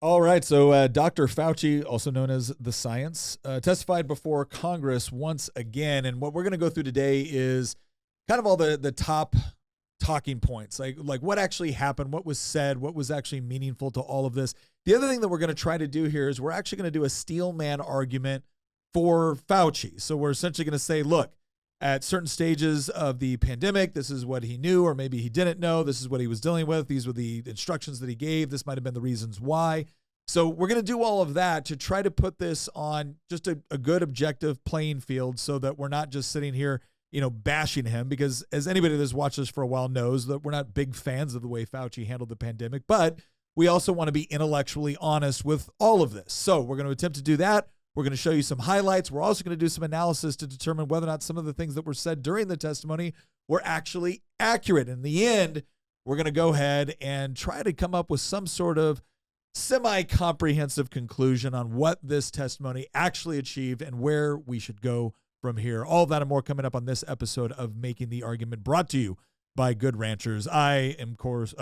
All right, so Dr. Fauci, also known as the Science, testified before Congress once again. And what we're going to go through today is kind of all the top talking points, like what actually happened, what was said, what was actually meaningful to all of this. The other thing that we're going to try to do here is we're actually going to do a steel man argument for Fauci. So we're essentially going to say, look, at certain stages of the pandemic, this is what he knew, or maybe he didn't know. This is what he was dealing with. These were the instructions that he gave. This might have been the reasons why. So we're going to do all of that to try to put this on just a good objective playing field so that we're not just sitting here, bashing him, because as anybody that's watched us for a while knows that we're not big fans of the way Fauci handled the pandemic, but we also want to be intellectually honest with all of this. So we're going to attempt to do that. We're going to show you some highlights. We're also going to do some analysis to determine whether or not some of the things that were said during the testimony were actually accurate. In the end, we're going to go ahead and try to come up with some sort of semi-comprehensive conclusion on what this testimony actually achieved and where we should go from here. All of that and more coming up on this episode of Making the Argument, brought to you by Good Ranchers. I, of course,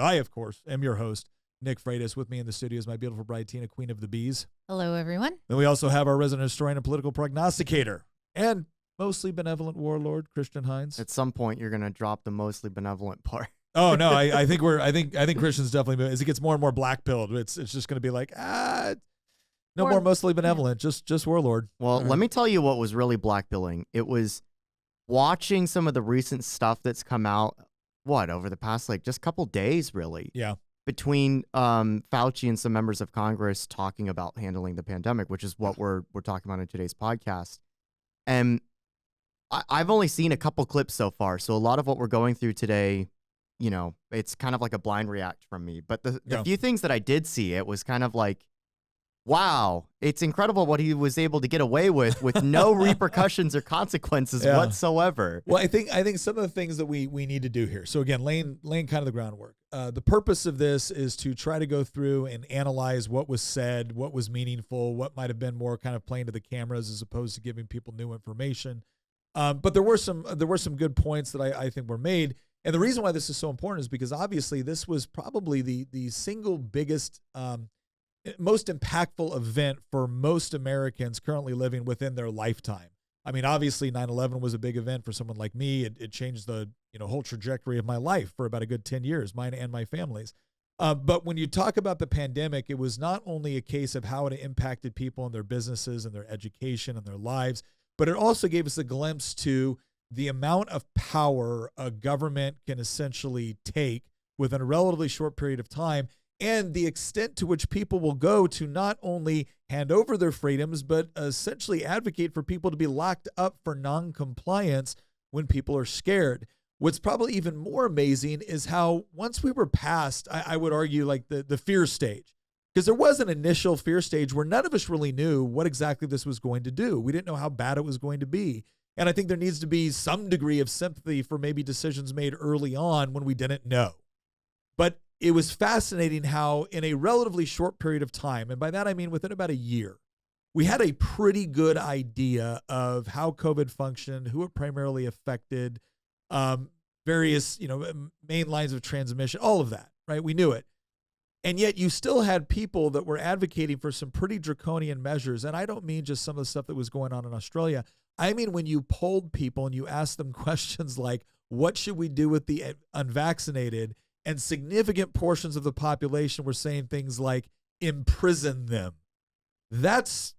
am your host, Nick Freitas. With me in the studio is my beautiful bride, Tina, Queen of the Bees. Hello, everyone. Then we also have our resident historian and political prognosticator and mostly benevolent warlord, Christian Hines. At some point, you're going to drop the mostly benevolent part. Oh no, I think Christian's definitely, as he gets more and more black pilled, it's just going to be like, no more mostly benevolent, just warlord. Well, let me tell you what was really black pilling. It was watching some of the recent stuff that's come out, over the past just couple days, really. Yeah. Between Fauci and some members of Congress talking about handling the pandemic, which is what we're talking about in today's podcast. And I've only seen a couple clips so far, so a lot of what we're going through today, it's kind of like a blind react from me. But the few things that I did see, it was kind of like, wow, it's incredible what he was able to get away with no repercussions or consequences whatsoever. Well, I think some of the things that we need to do here. So again, laying kind of the groundwork. The purpose of this is to try to go through and analyze what was said, what was meaningful, what might have been more kind of playing to the cameras as opposed to giving people new information. But there were some good points that I think were made. And the reason why this is so important is because obviously this was probably the single biggest, most impactful event for most Americans currently living within their lifetime. I mean, obviously 9/11 was a big event for someone like me. It changed the whole trajectory of my life for about a good 10 years, mine and my family's. But when you talk about the pandemic, it was not only a case of how it impacted people and their businesses and their education and their lives, but it also gave us a glimpse to the amount of power a government can essentially take within a relatively short period of time, and the extent to which people will go to not only hand over their freedoms, but essentially advocate for people to be locked up for non-compliance when people are scared. What's probably even more amazing is how once we were past, I would argue, like the fear stage, because there was an initial fear stage where none of us really knew what exactly this was going to do. We didn't know how bad it was going to be. And I think there needs to be some degree of sympathy for maybe decisions made early on when we didn't know. But it was fascinating how in a relatively short period of time, and by that I mean within about a year, we had a pretty good idea of how COVID functioned, who it primarily affected, various, main lines of transmission, all of that, right? We knew it. And yet you still had people that were advocating for some pretty draconian measures. And I don't mean just some of the stuff that was going on in Australia. I mean, when you polled people and you asked them questions like, what should we do with the unvaccinated? And significant portions of the population were saying things like, imprison them. That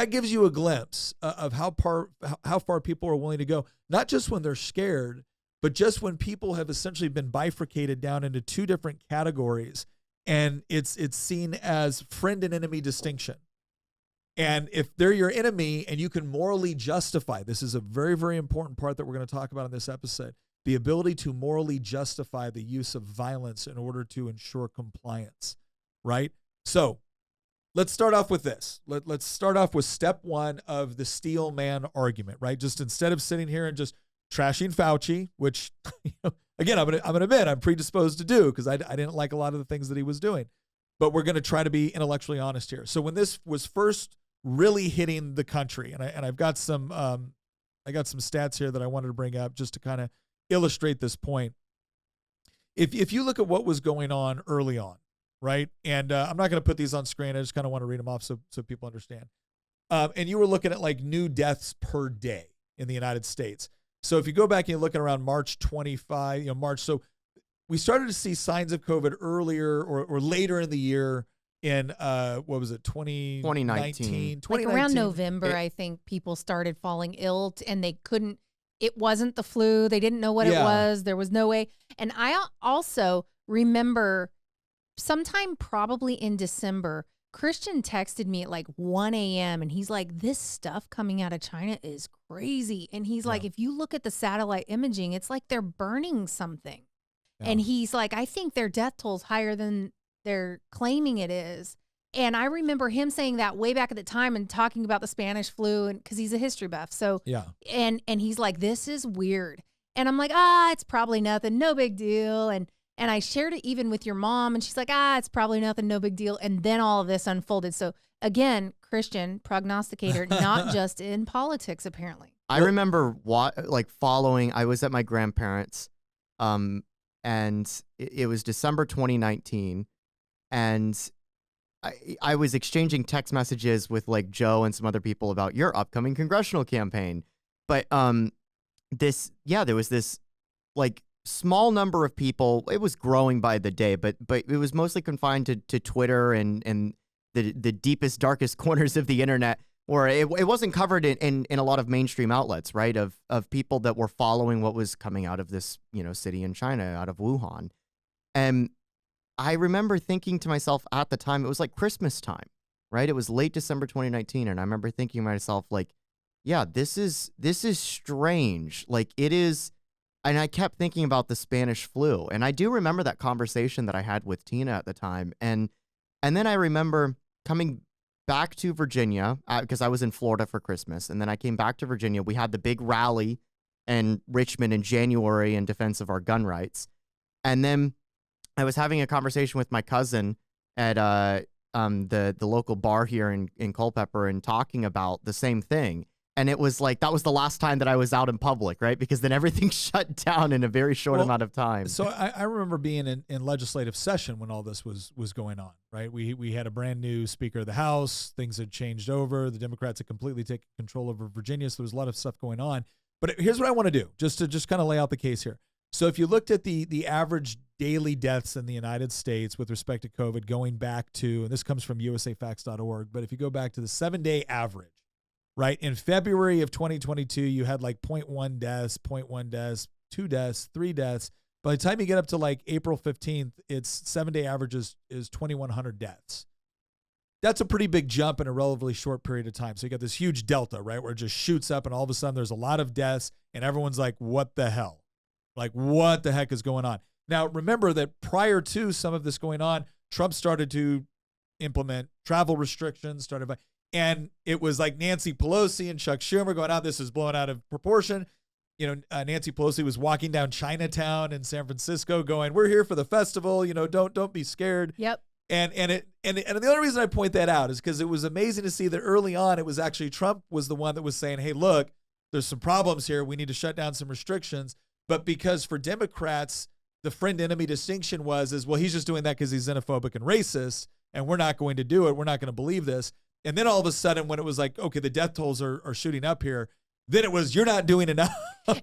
gives you a glimpse of how far people are willing to go, not just when they're scared, but just when people have essentially been bifurcated down into two different categories. And it's seen as friend and enemy distinction. And if they're your enemy and you can morally justify, this is a very, very important part that we're going to talk about in this episode, the ability to morally justify the use of violence in order to ensure compliance, right? So let's start off with this. Let's start off with step one of the steel man argument, right? Just instead of sitting here and just trashing Fauci, which, again, I'm gonna admit I'm predisposed to do because I didn't like a lot of the things that he was doing. But we're going to try to be intellectually honest here. So when this was first really hitting the country, and I've got some stats here that I wanted to bring up just to kind of illustrate this point. If you look at what was going on early on, right? And I'm not going to put these on screen. I just kind of want to read them off so people understand. And you were looking at like new deaths per day in the United States. So if you go back and you look at around March 25, March. So we started to see signs of COVID earlier or later in the year in, what was it, 2019? Like around November, I think people started falling ill and they couldn't, it wasn't the flu. They didn't know what it was. There was no way. And I also remember sometime probably in December, Christian texted me at like 1 a.m. and he's like, this stuff coming out of China is crazy. And he's like, if you look at the satellite imaging, it's like they're burning something. And he's like, I think their death toll's higher than they're claiming it is. And I remember him saying that way back at the time and talking about the Spanish flu, and because he's a history buff. So and he's like, this is weird. And I'm like, it's probably nothing, no big deal. And I shared it even with your mom, and she's like, it's probably nothing, no big deal. And then all of this unfolded. So again, Christian prognosticator, not just in politics, apparently. I remember following. I was at my grandparents'. And it was December 2019, and I was exchanging text messages with like Joe and some other people about your upcoming congressional campaign. But there was this like small number of people. It was growing by the day, but it was mostly confined to Twitter and the deepest, darkest corners of the internet, where it wasn't covered in a lot of mainstream outlets, right? Of people that were following what was coming out of this, city in China, out of Wuhan. And I remember thinking to myself at the time, it was like Christmas time, right? It was late December 2019. And I remember thinking to myself, like, yeah, this is strange. Like it is. And I kept thinking about the Spanish flu. And I do remember that conversation that I had with Tina at the time. And then I remember coming back to Virginia because I was in Florida for Christmas. And then I came back to Virginia. We had the big rally in Richmond in January in defense of our gun rights. And then I was having a conversation with my cousin at the local bar here in Culpeper and talking about the same thing. And it was like, that was the last time that I was out in public, right? Because then everything shut down in a very short amount of time. So I remember being in legislative session when all this was going on, right? We had a brand new Speaker of the House. Things had changed over. The Democrats had completely taken control over Virginia. So there was a lot of stuff going on. But here's what I want to do, just to kind of lay out the case here. So if you looked at the average daily deaths in the United States with respect to COVID going back to, and this comes from usafacts.org, but if you go back to the 7-day average, right? In February of 2022, you had like 0.1 deaths, 0.1 deaths, 2 deaths, 3 deaths. By the time you get up to like April 15th, its 7-day average is 2,100 deaths. That's a pretty big jump in a relatively short period of time. So you got this huge delta, right? Where it just shoots up and all of a sudden there's a lot of deaths and everyone's like, what the hell? Like, what the heck is going on? Now, remember that prior to some of this going on, Trump started to implement travel restrictions, and it was like Nancy Pelosi and Chuck Schumer going out. This is blowing out of proportion. Nancy Pelosi was walking down Chinatown in San Francisco going, we're here for the festival. Don't be scared. Yep. And the only reason I point that out is because it was amazing to see that early on, it was actually Trump was the one that was saying, hey, look, there's some problems here. We need to shut down some restrictions. But because for Democrats, the friend-enemy distinction was, well, he's just doing that because he's xenophobic and racist, and we're not going to do it. We're not going to believe this. And then all of a sudden, when it was like, okay, the death tolls are shooting up here, then it was, you're not doing enough.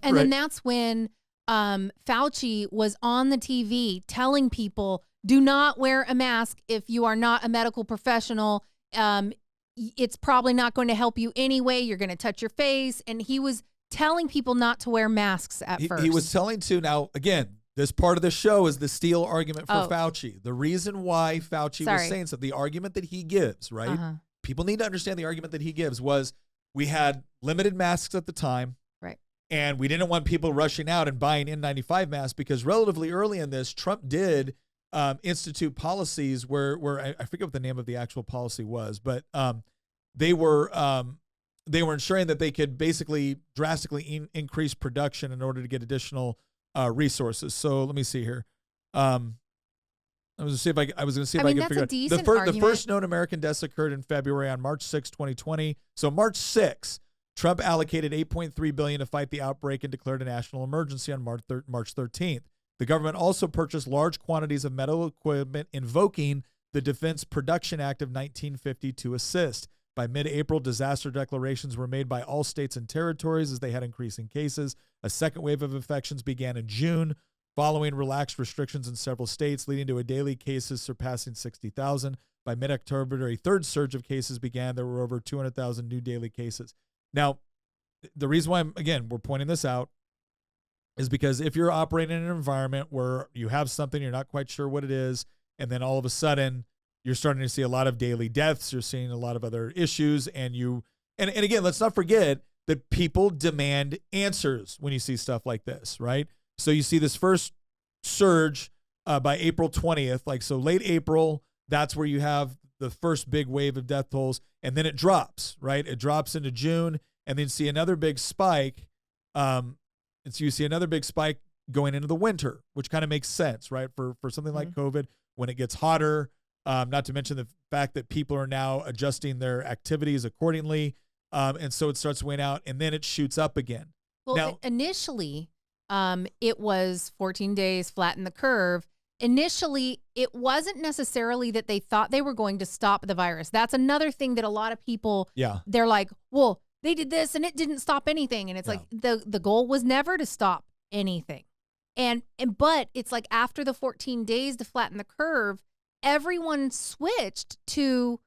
And then that's when Fauci was on the TV telling people, do not wear a mask if you are not a medical professional. It's probably not going to help you anyway. You're going to touch your face. And he was telling people not to wear masks at first. He was telling to, now, again, this part of the show is the Steele argument for Fauci. The reason why Fauci was saying so, the argument that he gives, right? Uh-huh. People need to understand the argument that he gives was we had limited masks at the time. Right. And we didn't want people rushing out and buying N95 masks because relatively early in this, Trump did institute policies where I forget what the name of the actual policy was, but they were ensuring that they could basically drastically increase production in order to get additional resources. So let me see here. I was going to see if I could figure out. The first known American deaths occurred in February on March 6, 2020. So March 6, Trump allocated $8.3 billion to fight the outbreak and declared a national emergency on March 13th. The government also purchased large quantities of medical equipment, invoking the Defense Production Act of 1950 to assist. By mid-April, disaster declarations were made by all states and territories as they had increasing cases. A second wave of infections began in June, following relaxed restrictions in several states, leading to a daily cases surpassing 60,000. By mid-October, a third surge of cases began. There were over 200,000 new daily cases. Now, the reason why, we're pointing this out is because if you're operating in an environment where you have something, you're not quite sure what it is, and then all of a sudden you're starting to see a lot of daily deaths, you're seeing a lot of other issues, and again, let's not forget that people demand answers when you see stuff like this, right? So you see this first surge by April 20th, so late April, that's where you have the first big wave of death tolls, and then it drops, right? It drops into June, and then see another big spike. And so you see another big spike going into the winter, which kind of makes sense, right? For something like COVID, when it gets hotter, not to mention the fact that people are now adjusting their activities accordingly. And so it starts weighing out, and then it shoots up again. Well, now, initially, it was 14 days, flatten the curve. Initially, it wasn't necessarily that they thought they were going to stop the virus. That's another thing that a lot of people, they're like, well, they did this and it didn't stop anything. And it's like the goal was never to stop anything. But it's like after the 14 days to flatten the curve, everyone switched to,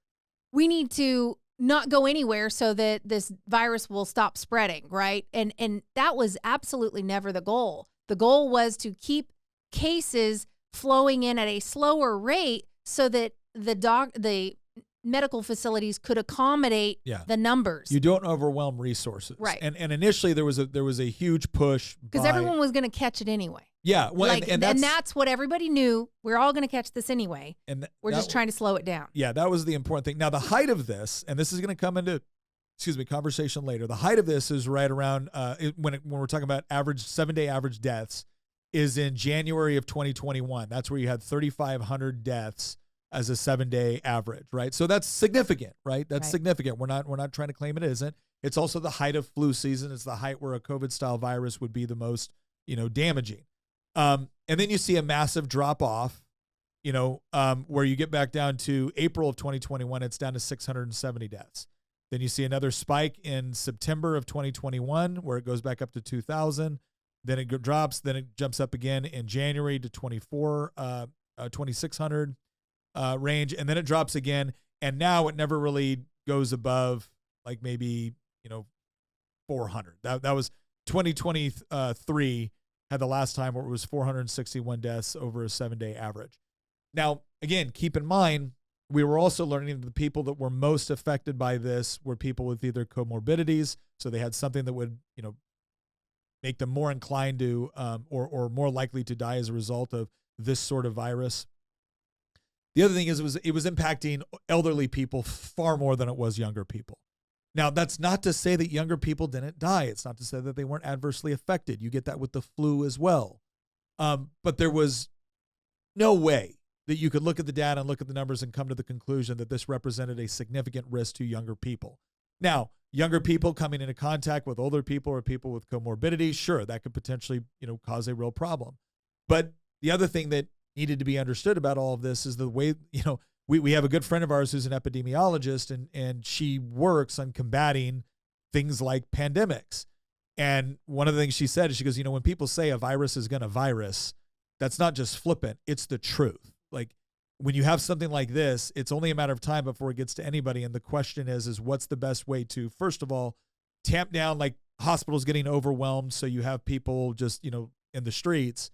we need to not go anywhere so that this virus will stop spreading, right? And that was absolutely never the goal. The goal was to keep cases flowing in at a slower rate so that the medical facilities could accommodate the numbers. You don't overwhelm resources, right? And initially there was a huge push because everyone was going to catch it anyway. Yeah, well, and that's what everybody knew. We're all going to catch this anyway. And we're just trying to slow it down. Yeah, that was the important thing. Now, the height of this, and this is going to come into, conversation later. The height of this is right around when we're talking about 7-day average deaths, is in January of 2021. That's where you had 3,500 deaths as a 7-day average, right? So that's significant, right? That's significant. We're not trying to claim it isn't. It's also the height of flu season. It's the height where a COVID-style virus would be the most, damaging. And then you see a massive drop off, where you get back down to April of 2021, it's down to 670 deaths. Then you see another spike in September of 2021, where it goes back up to 2,000. Then it drops, then it jumps up again in January to 2,600 range, and then it drops again. And now it never really goes above maybe 400. That was 2023 had the last time where it was 461 deaths over a 7-day average. Now, again, keep in mind, we were also learning that the people that were most affected by this were people with either comorbidities, so they had something that would make them more inclined to or more likely to die as a result of this sort of virus. The other thing is it was impacting elderly people far more than it was younger people. Now, that's not to say that younger people didn't die. It's not to say that they weren't adversely affected. You get that with the flu as well. But there was no way that you could look at the data and look at the numbers and come to the conclusion that this represented a significant risk to younger people. Now, younger people coming into contact with older people or people with comorbidities, sure, that could potentially, cause a real problem. But the other thing that needed to be understood about all of this is the way, we have a good friend of ours who's an epidemiologist, and she works on combating things like pandemics. And one of the things she said is, she goes, when people say a virus is going to virus, that's not just flippant, it's the truth. Like, when you have something like this, it's only a matter of time before it gets to anybody. And the question is what's the best way to, first of all, tamp down hospitals getting overwhelmed, so you have people just, in the streets.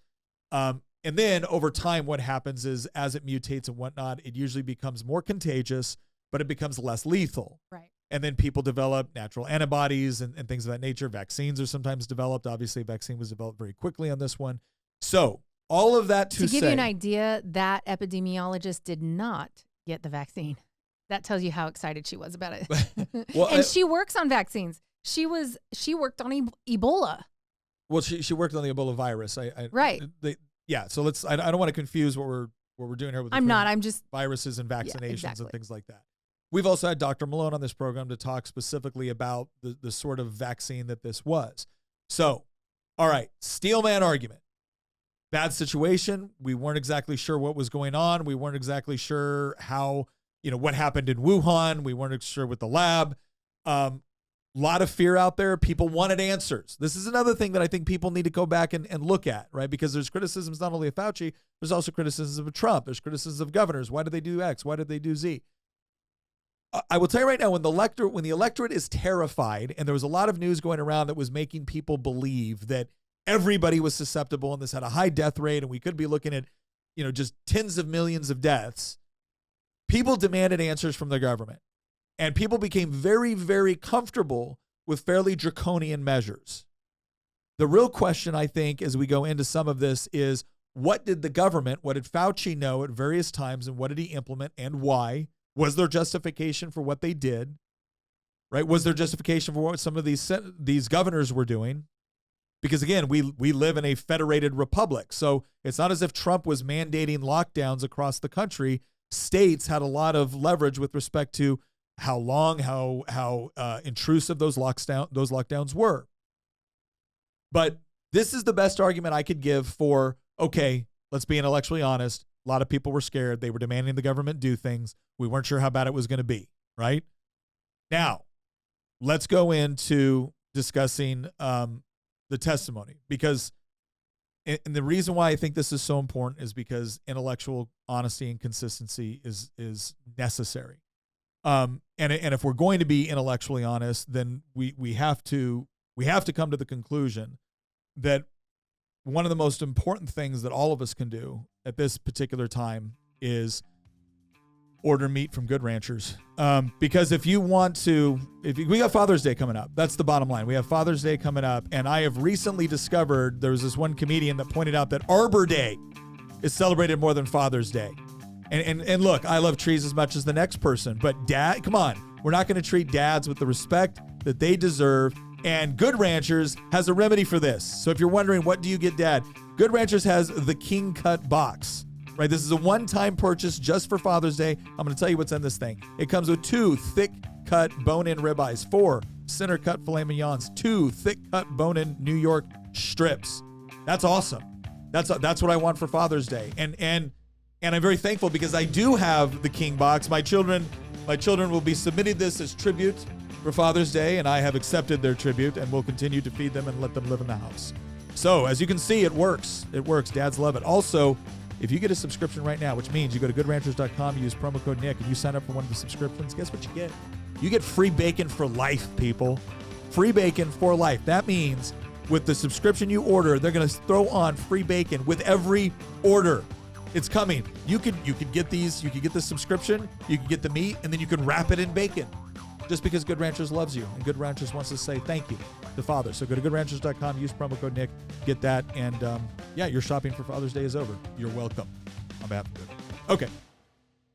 And then over time, what happens is, as it mutates and whatnot, it usually becomes more contagious, but it becomes less lethal. Right. And then people develop natural antibodies and things of that nature. Vaccines are sometimes developed. Obviously, a vaccine was developed very quickly on this one. So all of that to give you an idea, that epidemiologist did not get the vaccine. That tells you how excited she was about it. And she works on vaccines. She worked on Ebola. Well, she worked on the Ebola virus. Right. Yeah. So I don't want to confuse what we're doing here with I'm just viruses and vaccinations exactly. and things like that. We've also had Dr. Malone on this program to talk specifically about the sort of vaccine that this was. So, all right, Steelman argument. bad situation. We weren't exactly sure what was going on. We weren't exactly sure how, what happened in Wuhan. We weren't sure with the lab. Lot of fear out there. People wanted answers. This is another thing that I think people need to go back and look at, right? Because there's criticisms not only of Fauci, there's also criticisms of Trump. There's criticisms of governors. Why did they do X? Why did they do Z? I will tell you right now, when the electorate is terrified, and there was a lot of news going around that was making people believe that everybody was susceptible and this had a high death rate and we could be looking at, just tens of millions of deaths, people demanded answers from the government. And people became very, very comfortable with fairly draconian measures. The real question, I think, as we go into some of this is, what did the government, what did Fauci know at various times, and what did he implement and why? Was there justification for what they did? Right? Was there justification for what some of these governors were doing? Because again, we live in a federated republic. So it's not as if Trump was mandating lockdowns across the country. States had a lot of leverage with respect to how long, how intrusive those lockdowns were. But this is the best argument I could give for, okay, let's be intellectually honest. A lot of people were scared. They were demanding the government do things. We weren't sure how bad it was going to be, right? Now, let's go into discussing the testimony, because and the reason why I think this is so important is because intellectual honesty and consistency is necessary. And if we're going to be intellectually honest, then we have to come to the conclusion that one of the most important things that all of us can do at this particular time is order meat from Good Ranchers. Because if we got Father's Day coming up, that's the bottom line. We have Father's Day coming up, and I have recently discovered there was this one comedian that pointed out that Arbor Day is celebrated more than Father's Day. And look, I love trees as much as the next person, but dad, come on, we're not going to treat dads with the respect that they deserve. And Good Ranchers has a remedy for this. So if you're wondering, what do you get, Dad? Good Ranchers has the King Cut box, right? This is a one-time purchase just for Father's Day. I'm going to tell you what's in this thing. It comes with 2 thick-cut bone-in ribeyes, 4 center-cut filet mignons, 2 thick-cut bone-in New York strips. That's awesome. That's what I want for Father's Day. And I'm very thankful because I do have the King box. My children will be submitting this as tribute for Father's Day, and I have accepted their tribute and will continue to feed them and let them live in the house. So as you can see, it works. It works. Dads love it. Also, if you get a subscription right now, which means you go to goodranchers.com, use promo code Nick, and you sign up for one of the subscriptions, guess what you get? You get free bacon for life, people. Free bacon for life. That means with the subscription you order, they're going to throw on free bacon with every order. It's coming. You could get these. You could get the subscription. You could get the meat, and then you can wrap it in bacon. Just because Good Ranchers loves you, and Good Ranchers wants to say thank you to Father. So go to goodranchers.com, use promo code Nick, get that, and your shopping for Father's Day is over. You're welcome. On behalf of Good. Okay,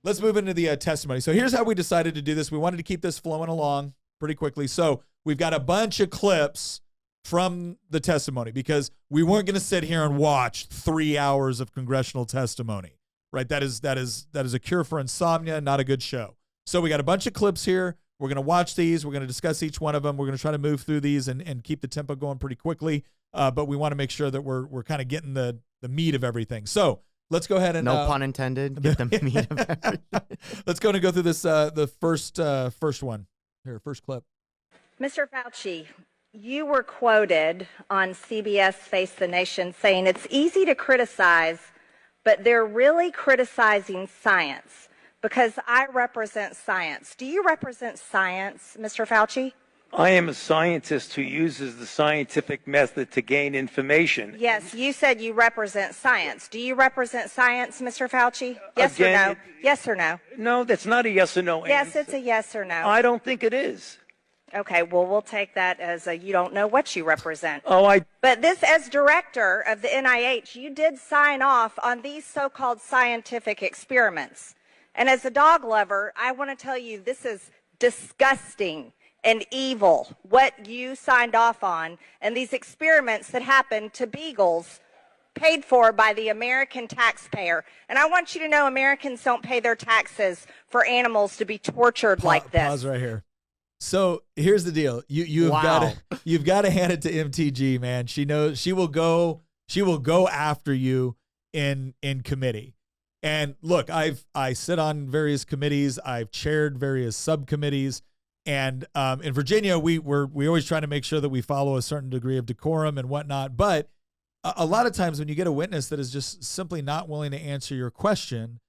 let's move into the testimony. So here's how we decided to do this. We wanted to keep this flowing along pretty quickly. So we've got a bunch of clips from the testimony because we weren't going to sit here and watch 3 hours of congressional testimony, right? That is a cure for insomnia, not a good show. So we got a bunch of clips here. We're going to watch these. We're going to discuss each one of them. We're going to try to move through these and keep the tempo going pretty quickly. But we want to make sure that we're kind of getting the meat of everything. So let's go ahead and no pun intended. Get the meat of everything. Let's go and go through this. The first one here, first clip. Mr. Fauci, you were quoted on CBS Face the Nation saying it's easy to criticize, but they're really criticizing science. Because I represent science. Do you represent science, Mr. Fauci? I am a scientist who uses the scientific method to gain information. Yes, you said you represent science. Do you represent science, Mr. Fauci? Yes or no? Yes or no? No, that's not a yes or no Yes, answer. it's a yes or no. I don't think it is. Okay, well, we'll take that as a you don't know what you represent. Oh, But this, as director of the NIH, you did sign off on these so-called scientific experiments. And as a dog lover, I want to tell you this is disgusting and evil, what you signed off on, and these experiments that happened to beagles paid for by the American taxpayer. And I want you to know Americans don't pay their taxes for animals to be tortured like this. Pause right here. So here's the deal. You've got to hand it to MTG, man. She knows, she will go She will go after you in committee. And look, I sit on various committees. I've chaired various subcommittees. And in Virginia, we always try to make sure that we follow a certain degree of decorum and whatnot. But a lot of times when you get a witness that is just simply not willing to answer your question,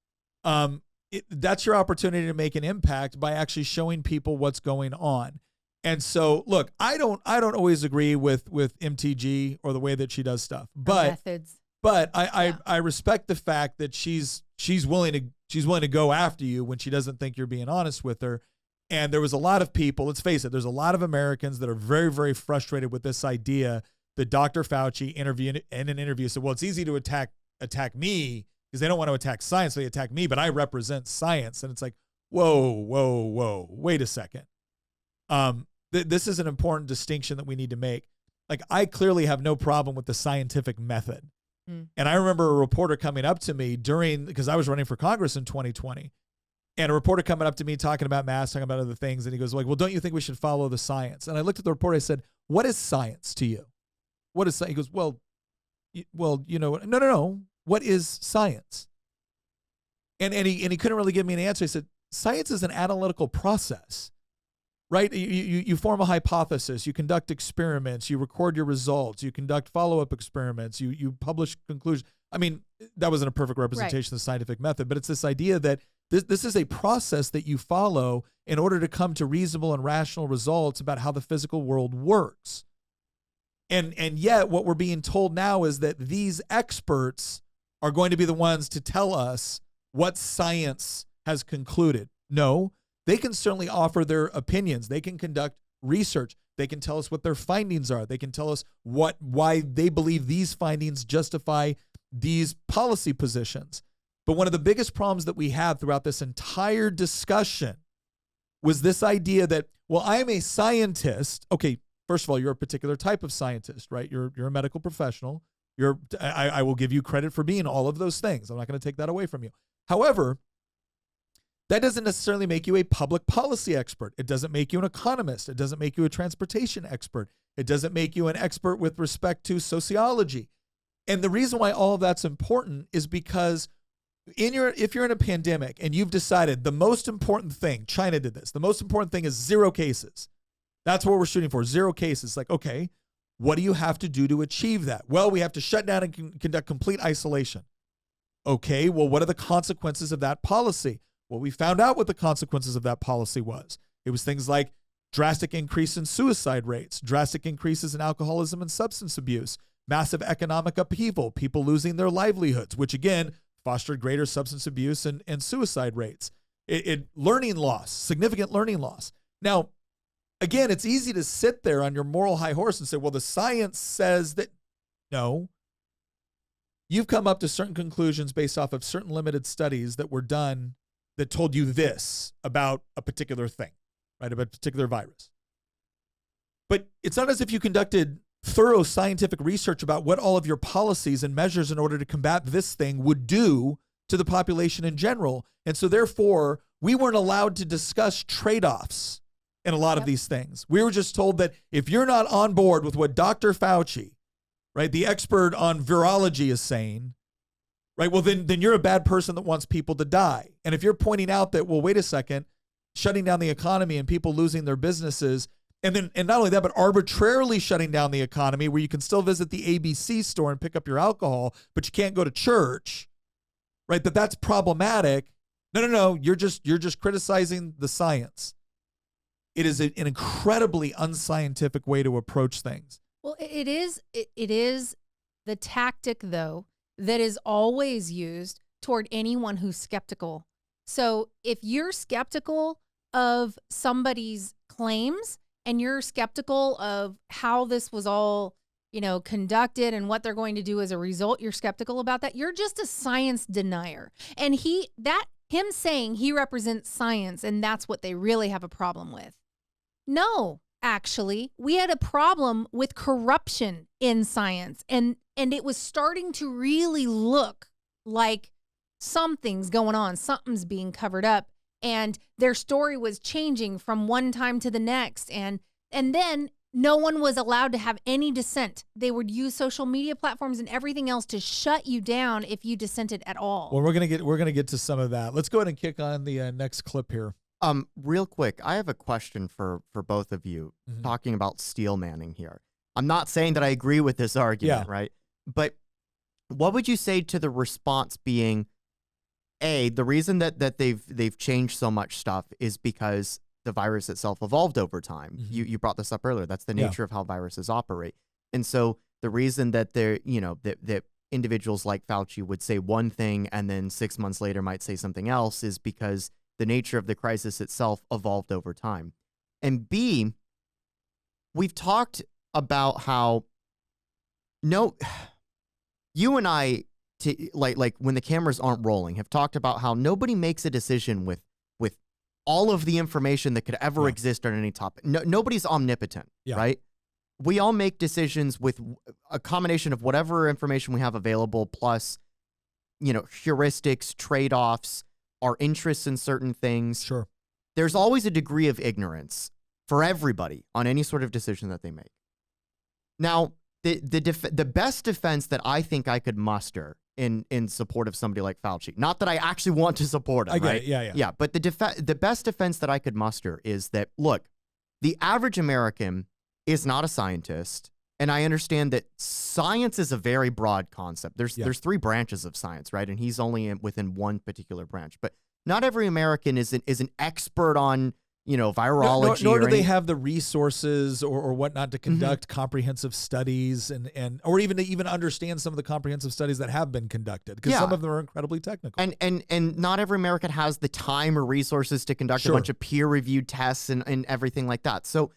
that's your opportunity to make an impact by actually showing people what's going on. And so, look, I don't always agree with MTG or the way that she does stuff, but methods. But I respect the fact that she's willing to go after you when she doesn't think you're being honest with her. And there was a lot of people, let's face it, there's a lot of Americans that are very, very frustrated with this idea that Dr. Fauci in an interview said, well, it's easy to attack me because they don't want to attack science, so they attack me, but I represent science. And it's like, whoa, wait a second. This is an important distinction that we need to make. Like, I clearly have no problem with the scientific method. And I remember a reporter coming up to me because I was running for Congress in 2020, and a reporter coming up to me talking about masks, talking about other things. And he goes like, well, don't you think we should follow the science? And I looked at the reporter. I said, what is science to you? What is science? He goes, well, you know, no. What is science? And he couldn't really give me an answer. He said, science is an analytical process, right? You form a hypothesis, you conduct experiments, you record your results, you conduct follow-up experiments, you publish conclusions. I mean, that wasn't a perfect representation of the scientific method, but it's this idea that this is a process that you follow in order to come to reasonable and rational results about how the physical world works. And yet what we're being told now is that these experts are going to be the ones to tell us what science has concluded. No, they can certainly offer their opinions. They can conduct research. They can tell us what their findings are. They can tell us why they believe these findings justify these policy positions. But one of the biggest problems that we had throughout this entire discussion was this idea that, well, I'm a scientist. Okay, first of all, you're a particular type of scientist, right? You're a medical professional. I will give you credit for being all of those things. I'm not going to take that away from you. However, that doesn't necessarily make you a public policy expert. It doesn't make you an economist. It doesn't make you a transportation expert. It doesn't make you an expert with respect to sociology. And the reason why all of that's important is because if you're in a pandemic and you've decided the most important thing, China did this, the most important thing is 0 cases. That's what we're shooting for, 0 cases. Like, okay, what do you have to do to achieve that? Well, we have to shut down and conduct complete isolation. Okay, well, what are the consequences of that policy? Well, we found out what the consequences of that policy was. It was things like drastic increase in suicide rates, drastic increases in alcoholism and substance abuse, massive economic upheaval, people losing their livelihoods, which again fostered greater substance abuse and suicide rates. Learning loss, significant learning loss. Now, again, it's easy to sit there on your moral high horse and say, well, the science says that. No. You've come up to certain conclusions based off of certain limited studies that were done that told you this about a particular thing, right? About a particular virus. But it's not as if you conducted thorough scientific research about what all of your policies and measures in order to combat this thing would do to the population in general. And so therefore, we weren't allowed to discuss trade-offs in a lot of these things. We were just told that if you're not on board with what Dr. Fauci, right, the expert on virology is saying, right, well, then you're a bad person that wants people to die. And if you're pointing out that, well, wait a second, shutting down the economy and people losing their businesses, and not only that, but arbitrarily shutting down the economy where you can still visit the ABC store and pick up your alcohol, but you can't go to church, right? That's problematic. No, you're just criticizing the science. It is an incredibly unscientific way to approach things. Well, it is the tactic, though, that is always used toward anyone who's skeptical. So if you're skeptical of somebody's claims and you're skeptical of how this was all, conducted and what they're going to do as a result, you're skeptical about that. You're just a science denier. And him saying he represents science and that's what they really have a problem with. No, actually, we had a problem with corruption in science, and it was starting to really look like something's going on, something's being covered up, and their story was changing from one time to the next, and then no one was allowed to have any dissent. They would use social media platforms and everything else to shut you down if you dissented at all. Well, we're gonna get to some of that. Let's go ahead and kick on the next clip here. Real quick, I have a question for both of you talking about steel manning here. I'm not saying that I agree with this argument, right? But what would you say to the response being, A, the reason that they've changed so much stuff is because the virus itself evolved over time. You brought this up earlier. That's the nature of how viruses operate. And so the reason that they're, that individuals like Fauci would say one thing and then 6 months later might say something else is because the nature of the crisis itself evolved over time. And B, we've talked about how you and I, like when the cameras aren't rolling, have talked about how nobody makes a decision with all of the information that could ever exist on any topic. Nobody's omnipotent, right? We all make decisions with a combination of whatever information we have available, plus, heuristics, trade-offs, our interests in certain things. Sure. There's always a degree of ignorance for everybody on any sort of decision that they make. Now, the best defense that I think I could muster in support of somebody like Fauci, not that I actually want to support him, right? Yeah. But the best defense that I could muster is that, look, the average American is not a scientist, and I understand that science is a very broad concept. There's 3 branches of science, right? And he's only within one particular branch. But not every American is an expert on virology. Nor do they have the resources or whatnot to conduct comprehensive studies and or even to even understand some of the comprehensive studies that have been conducted, because some of them are incredibly technical. And not every American has the time or resources to conduct a bunch of peer-reviewed tests and everything like that. So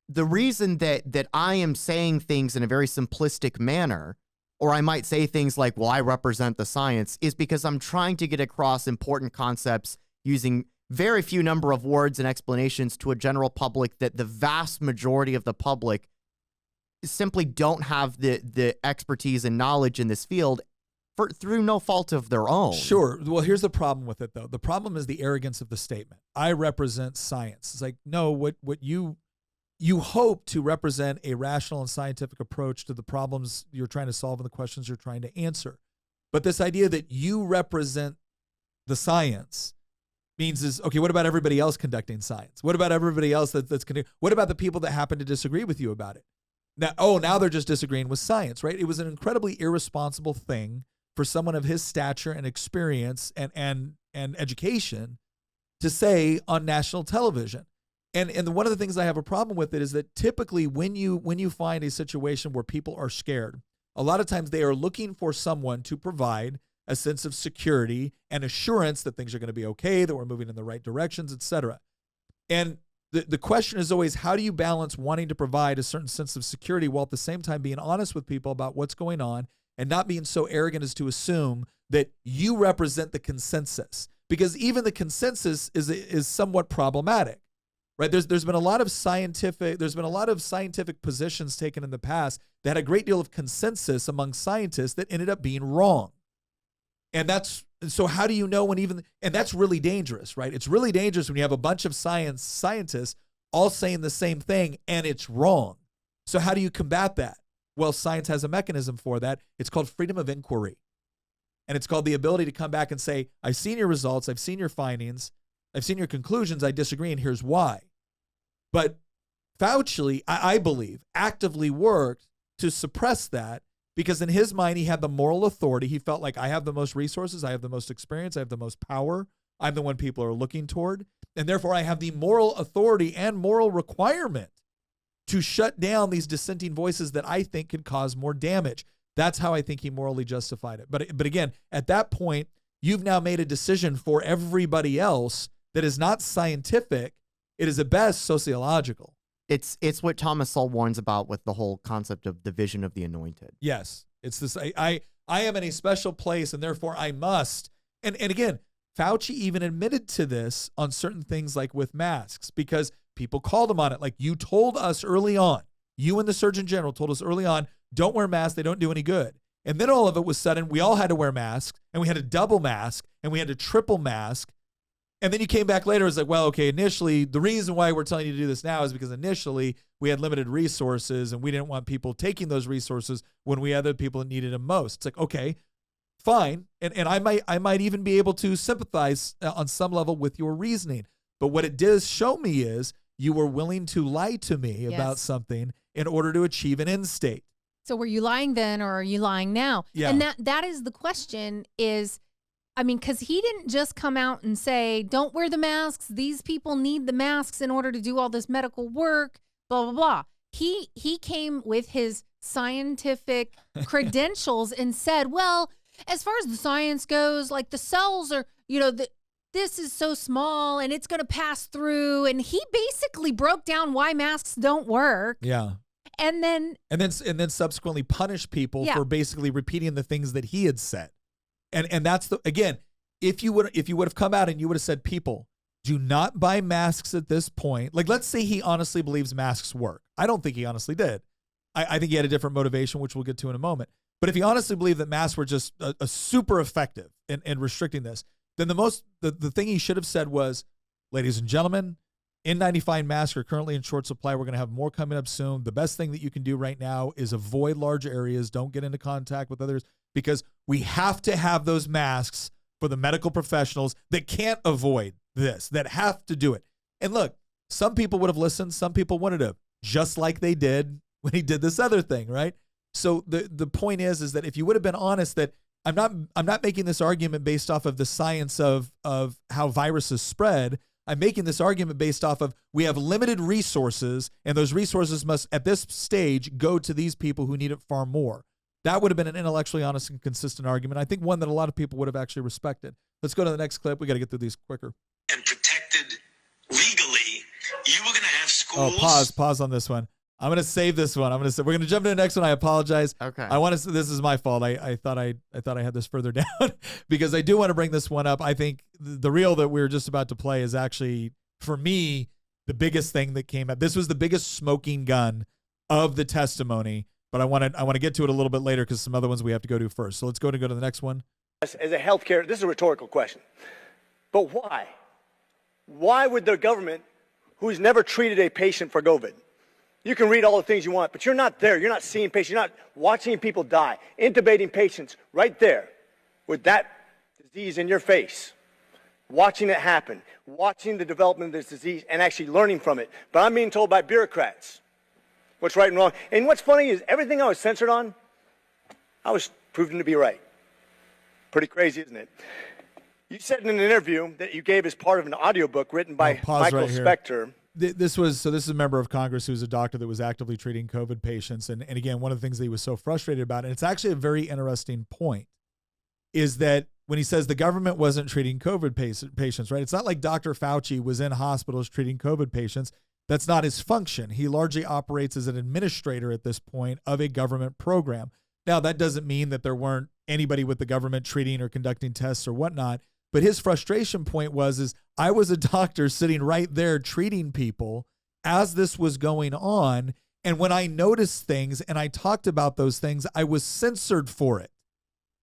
the reason that I am saying things in a very simplistic manner, or I might say things like, well, I represent the science, is because I'm trying to get across important concepts using very few number of words and explanations to a general public that the vast majority of the public simply don't have the expertise and knowledge in this field through no fault of their own. Sure. Well, here's the problem with it, though. The problem is the arrogance of the statement. I represent science. It's like, no, what you hope to represent a rational and scientific approach to the problems you're trying to solve and the questions you're trying to answer. But this idea that you represent the science means is, okay, what about everybody else conducting science? What about everybody else that's conducting? What about the people that happen to disagree with you about it? Now they're just disagreeing with science, right? It was an incredibly irresponsible thing for someone of his stature and experience and education to say on national television. And one of the things I have a problem with it is that typically when you find a situation where people are scared, a lot of times they are looking for someone to provide a sense of security and assurance that things are going to be okay, that we're moving in the right directions, et cetera. And the question is always, how do you balance wanting to provide a certain sense of security while at the same time being honest with people about what's going on and not being so arrogant as to assume that you represent the consensus? Because even the consensus is somewhat problematic. Right? There's been a lot of scientific positions taken in the past that had a great deal of consensus among scientists that ended up being wrong. And so how do you know and that's really dangerous, right? It's really dangerous when you have a bunch of scientists all saying the same thing and it's wrong. So how do you combat that? Well, science has a mechanism for that. It's called freedom of inquiry. And it's called the ability to come back and say, I've seen your results, I've seen your findings, I've seen your conclusions, I disagree, and here's why. But Fauci, I believe, actively worked to suppress that because in his mind, he had the moral authority. He felt like I have the most resources, I have the most experience, I have the most power. I'm the one people are looking toward. And therefore, I have the moral authority and moral requirement to shut down these dissenting voices that I think could cause more damage. That's how I think he morally justified it. But again, at that point, you've now made a decision for everybody else that is not scientific. It is at best sociological. It's what Thomas Sowell warns about with the whole concept of the vision of the anointed. Yes. It's this, I am in a special place and therefore I must. And again, Fauci even admitted to this on certain things like with masks because people called him on it. Like you told us early on, you and the Surgeon General told us early on, don't wear masks. They don't do any good. And then all of it was sudden, we all had to wear masks and we had a double mask and we had a triple mask. And then you came back later. It was like, well, okay, initially, the reason why we're telling you to do this now is because initially we had limited resources and we didn't want people taking those resources when we had the people that needed them most. It's like, okay, fine. And I might even be able to sympathize on some level with your reasoning. But what it does show me is you were willing to lie to me about something in order to achieve an end state. So were you lying then or are you lying now? Yeah. And that is the question is, I mean, because he didn't just come out and say, don't wear the masks. These people need the masks in order to do all this medical work, blah, blah, blah. He came with his scientific credentials and said, well, as far as the science goes, like the cells are, this is so small and it's going to pass through. And he basically broke down why masks don't work. Yeah. And then subsequently punish people for basically repeating the things that he had said. And that's again, if you would have come out and you would have said, people, do not buy masks at this point. Like, let's say he honestly believes masks work. I don't think he honestly did. I think he had a different motivation, which we'll get to in a moment. But if he honestly believed that masks were just a super effective in restricting this, then the thing he should have said was, ladies and gentlemen, N95 masks are currently in short supply. We're going to have more coming up soon. The best thing that you can do right now is avoid large areas. Don't get into contact with others because we have to have those masks for the medical professionals that can't avoid this, that have to do it. And look, some people would have listened. Some people wouldn't have, just like they did when he did this other thing, right? So the point is that if you would have been honest that I'm not making this argument based off of the science of how viruses spread. I'm making this argument based off of we have limited resources, and those resources must, at this stage, go to these people who need it far more. That would have been an intellectually honest and consistent argument. I think one that a lot of people would have actually respected. Let's go to the next clip. We got to get through these quicker. And protected legally, you were going to have schools. Oh, pause on this one. I'm going to save this one. We're going to jump to the next one. I apologize. Okay. This is my fault. I thought I had this further down because I do want to bring this one up. I think the reel that we were just about to play is actually, for me, the biggest thing that came up. This was the biggest smoking gun of the testimony, but I want to get to it a little bit later because some other ones we have to go to first. So let's go to the next one. As a healthcare, this is a rhetorical question, but why? Why would the government, who's never treated a patient for COVID, you can read all the things you want, but you're not there. You're not seeing patients. You're not watching people die, intubating patients right there with that disease in your face, watching it happen, watching the development of this disease and actually learning from it. But I'm being told by bureaucrats what's right and wrong. And what's funny is everything I was censored on, I was proven to be right. Pretty crazy, isn't it? You said in an interview that you gave as part of an audiobook written by Michael Spector. This is a member of Congress who's a doctor that was actively treating COVID patients. And again, one of the things that he was so frustrated about, and it's actually a very interesting point, is that when he says the government wasn't treating COVID patients, right? It's not like Dr. Fauci was in hospitals treating COVID patients. That's not his function. He largely operates as an administrator at this point of a government program. Now, that doesn't mean that there weren't anybody with the government treating or conducting tests or whatnot. But his frustration point is I was a doctor sitting right there treating people as this was going on. And when I noticed things and I talked about those things, I was censored for it.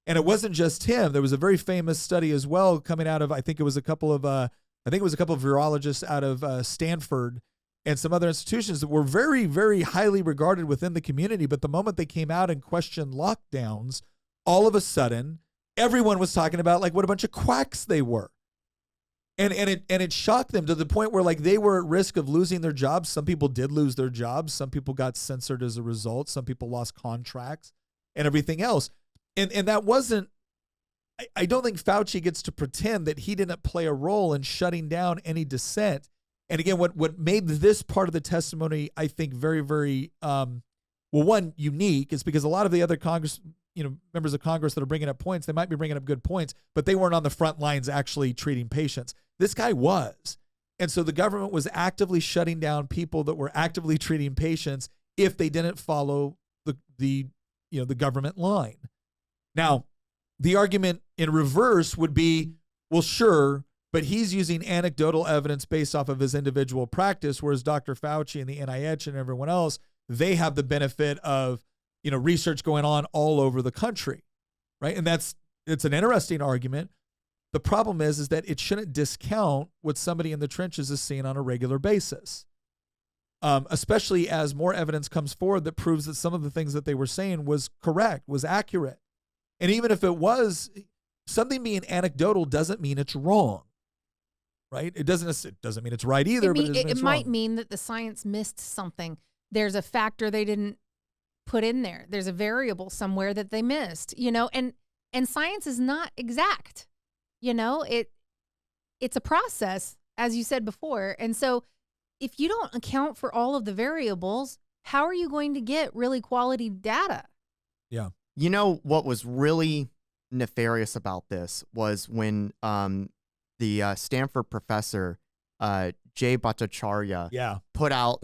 And it wasn't just him. There was a very famous study as well coming out of, I think it was a couple of virologists out of Stanford and some other institutions that were very, very highly regarded within the community. But the moment they came out and questioned lockdowns, all of a sudden, everyone was talking about like what a bunch of quacks they were. And it shocked them to the point where like they were at risk of losing their jobs. Some people did lose their jobs. Some people got censored as a result. Some people lost contracts and everything else. And that wasn't, I don't think Fauci gets to pretend that he didn't play a role in shutting down any dissent. And again, what made this part of the testimony, I think, very, very, one, unique is because a lot of the other members of Congress that are bringing up points, they might be bringing up good points, but they weren't on the front lines actually treating patients. This guy was. And so the government was actively shutting down people that were actively treating patients if they didn't follow the government line. Now, the argument in reverse would be, well, sure, but he's using anecdotal evidence based off of his individual practice, whereas Dr. Fauci and the NIH and everyone else, they have the benefit of research going on all over the country, right? And it's an interesting argument. The problem is that it shouldn't discount what somebody in the trenches is seeing on a regular basis. Especially as more evidence comes forward that proves that some of the things that they were saying was correct, was accurate. And even if it was, something being anecdotal doesn't mean it's wrong, right? It doesn't mean it's right either. It might mean that the science missed something. There's a factor they didn't put in there. There's a variable somewhere that they missed, and science is not exact. It's a process, as you said before. And so if you don't account for all of the variables, how are you going to get really quality data? Yeah. You know what was really nefarious about this was when the Stanford professor, Jay Bhattacharya, put out,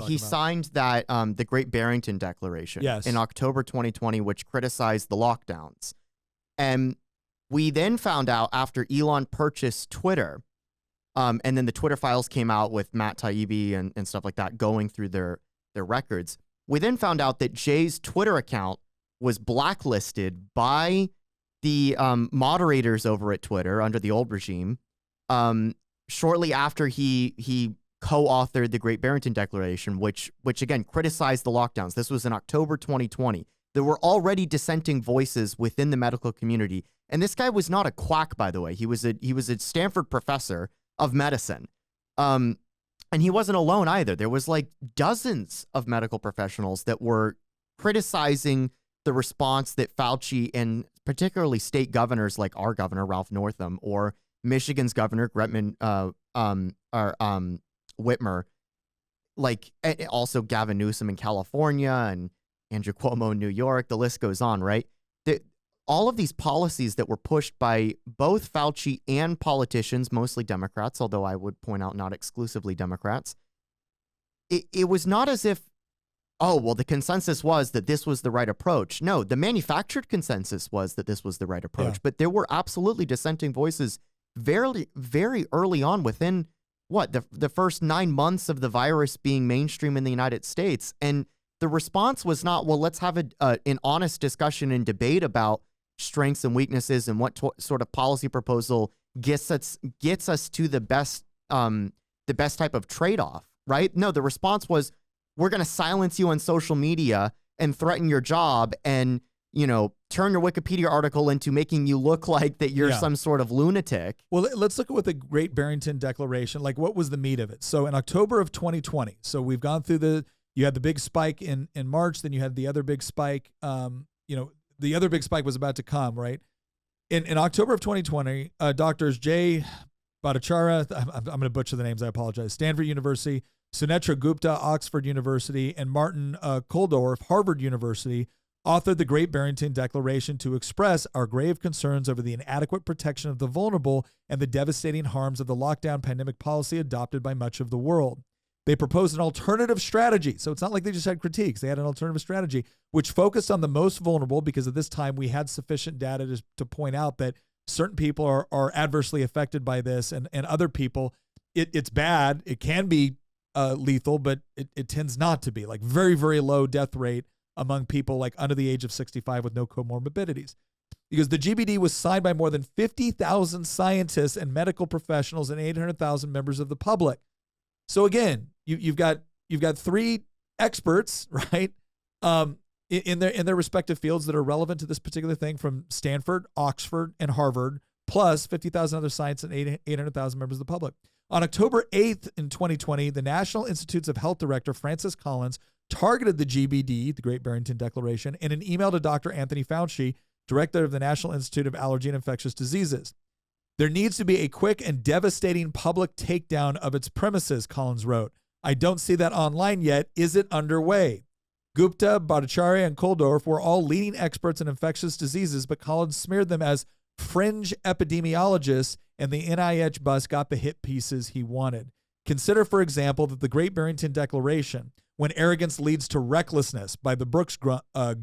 he signed that the Great Barrington Declaration in October 2020, which criticized the lockdowns. And we then found out after Elon purchased Twitter, and then the Twitter files came out with Matt Taibbi and stuff like that going through their records. We then found out that Jay's Twitter account was blacklisted by the moderators over at Twitter under the old regime shortly after he co-authored the Great Barrington Declaration, which again criticized the lockdowns. This was in October 2020. There were already dissenting voices within the medical community. And this guy was not a quack, by the way. He was a Stanford professor of medicine. And he wasn't alone either. There was like dozens of medical professionals that were criticizing the response that Fauci and particularly state governors like our governor, Ralph Northam, or Michigan's governor, Whitmer, like also Gavin Newsom in California and Andrew Cuomo in New York, the list goes on, right? All of these policies that were pushed by both Fauci and politicians, mostly Democrats, although I would point out not exclusively Democrats, it was not as if, oh, well, the consensus was that this was the right approach. No, the manufactured consensus was that this was the right approach, but there were absolutely dissenting voices very, very early on within, the first 9 months of the virus being mainstream in the United States. And the response was not, well, let's have an honest discussion and debate about strengths and weaknesses and what sort of policy proposal gets us to the best type of trade-off, right? No, the response was, we're going to silence you on social media and threaten your job and, turn your Wikipedia article into making you look like that you're some sort of lunatic. Well, let's look at what the Great Barrington Declaration, like what was the meat of it? So in October of 2020, so we've gone through you had the big spike in March, then you had the other big spike, the other big spike was about to come, right? In October of 2020, doctors Jay Bhattacharya, I'm going to butcher the names, I apologize, Stanford University, Sunetra Gupta, Oxford University, and Martin Kulldorff, Harvard University, authored the Great Barrington Declaration to express our grave concerns over the inadequate protection of the vulnerable and the devastating harms of the lockdown pandemic policy adopted by much of the world. They proposed an alternative strategy. So it's not like they just had critiques. They had an alternative strategy, which focused on the most vulnerable because at this time we had sufficient data to point out that certain people are adversely affected by this and other people, it's bad. It can be lethal, but it tends not to be, like very, very low death rate among people like under the age of 65 with no comorbidities. Because the GBD was signed by more than 50,000 scientists and medical professionals and 800,000 members of the public. So again, you've got three experts, right, in their respective fields that are relevant to this particular thing from Stanford, Oxford, and Harvard, plus 50,000 other scientists and 800,000 members of the public. On October 8th in 2020, the National Institutes of Health Director Francis Collins targeted the GBD, the Great Barrington Declaration, in an email to Dr. Anthony Fauci, director of the National Institute of Allergy and Infectious Diseases. There needs to be a quick and devastating public takedown of its premises, Collins wrote. I don't see that online yet. Is it underway? Gupta, Bhattacharya, and Kulldorff were all leading experts in infectious diseases, but Collins smeared them as fringe epidemiologists, and the NIH bus got the hit pieces he wanted. Consider, for example, that the Great Barrington Declaration, When Arrogance Leads to Recklessness by Brooks Gump, a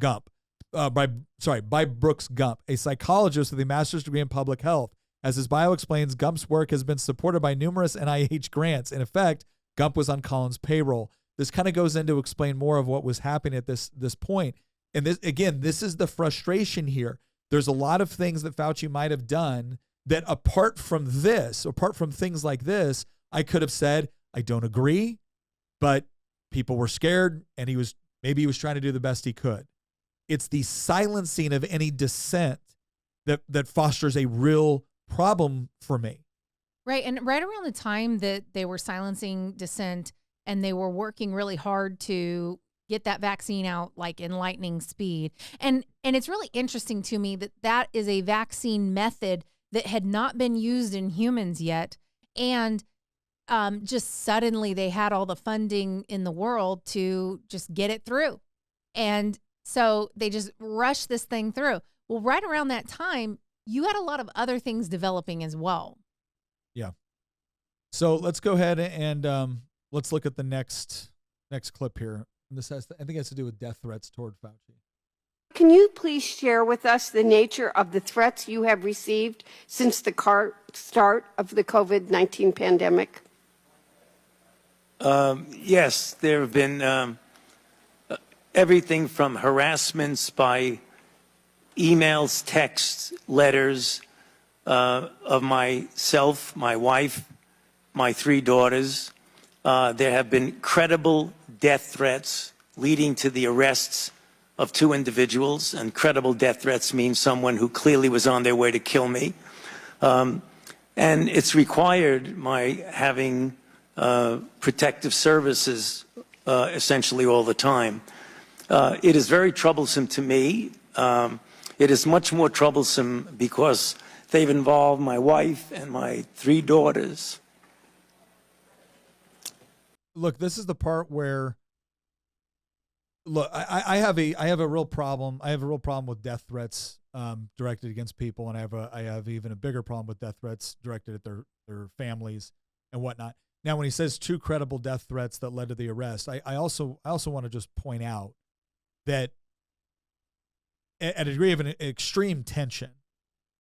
psychologist with a master's degree in public health. As his bio explains, Gump's work has been supported by numerous NIH grants. In effect, Gump was on Collins' payroll. This kind of goes in to explain more of what was happening at this point. And this is the frustration here. There's a lot of things that Fauci might have done that apart from things like this, I could have said, I don't agree, but people were scared and maybe he was trying to do the best he could. It's the silencing of any dissent that fosters a real problem for me. Right. And right around the time that they were silencing dissent and they were working really hard to get that vaccine out like in lightning speed. And it's really interesting to me that is a vaccine method that had not been used in humans yet. And just suddenly they had all the funding in the world to just get it through. And so they just rushed this thing through. Well, right around that time, you had a lot of other things developing as well. Yeah. So let's go ahead and let's look at the next clip here. And this I think it has to do with death threats toward Fauci. Can you please share with us the nature of the threats you have received since the start of the COVID-19 pandemic? Yes, there have been everything from harassments by emails, texts, letters of myself, my wife, my 3 daughters. There have been credible death threats leading to the arrests of 2 individuals, and credible death threats means someone who clearly was on their way to kill me. And it's required my having protective services essentially all the time. It is very troublesome to me. It is much more troublesome because they've involved my wife and my 3 daughters. Look, this is the part where, look, I have a real problem. I have a real problem with death threats directed against people, and I have even a bigger problem with death threats directed at their families and whatnot. Now, when he says 2 credible death threats that led to the arrest, I also want to just point out that at a degree of an extreme tension,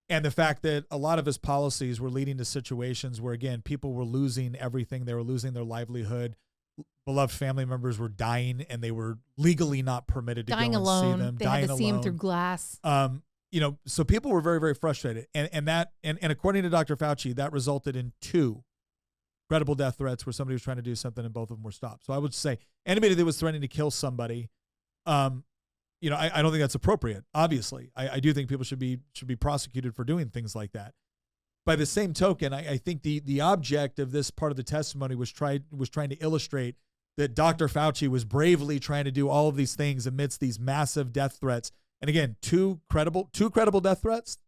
and the fact that a lot of his policies were leading to situations where, again, people were losing everything. They were losing their livelihood. Beloved family members were dying, and they were legally not permitted to dying go alone. and see them. They dying had to see alone. him through glass. So people were very, very frustrated. And according to Dr. Fauci, that resulted in 2 credible death threats where somebody was trying to do something and both of them were stopped. So I would say anybody that was threatening to kill somebody, I don't think that's appropriate. Obviously, I do think people should be prosecuted for doing things like that. By the same token, I think the object of this part of the testimony was trying to illustrate that Dr. Fauci was bravely trying to do all of these things amidst these massive death threats. And again, two credible death threats.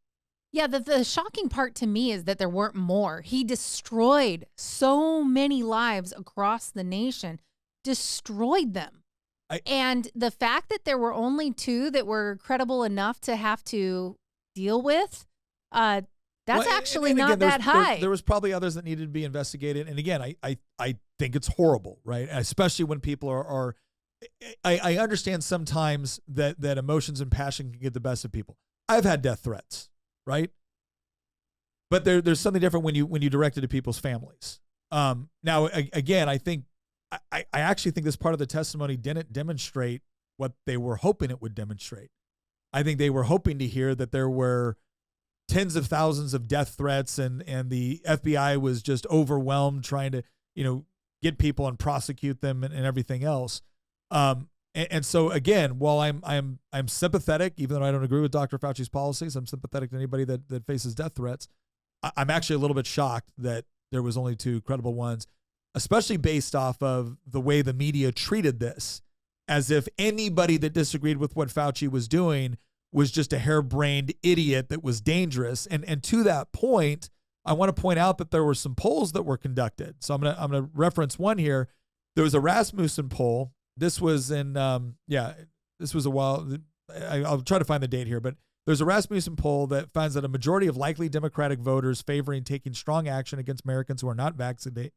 Yeah, the shocking part to me is that there weren't more. He destroyed so many lives across the nation, destroyed them. And the fact that there were only 2 that were credible enough to have to deal with, that's actually not that high. There was probably others that needed to be investigated. And again, I think it's horrible, right? Especially when people are I understand sometimes that emotions and passion can get the best of people. I've had death threats, right? But there's something different when you direct it to people's families. Now, again, I think I actually think this part of the testimony didn't demonstrate what they were hoping it would demonstrate. I think they were hoping to hear that there were tens of thousands of death threats and the FBI was just overwhelmed trying to, get people and prosecute them and everything else. And so again, while I'm sympathetic, even though I don't agree with Dr. Fauci's policies, I'm sympathetic to anybody that faces death threats. I'm actually a little bit shocked that there was only 2 credible ones, especially based off of the way the media treated this, as if anybody that disagreed with what Fauci was doing was just a harebrained idiot that was dangerous. And to that point, I want to point out that there were some polls that were conducted. So I'm gonna reference one here. There was a Rasmussen poll. This was in this was a while. I'll try to find the date here, but there's a Rasmussen poll that finds that a majority of likely Democratic voters favoring taking strong action against Americans who are not vaccinated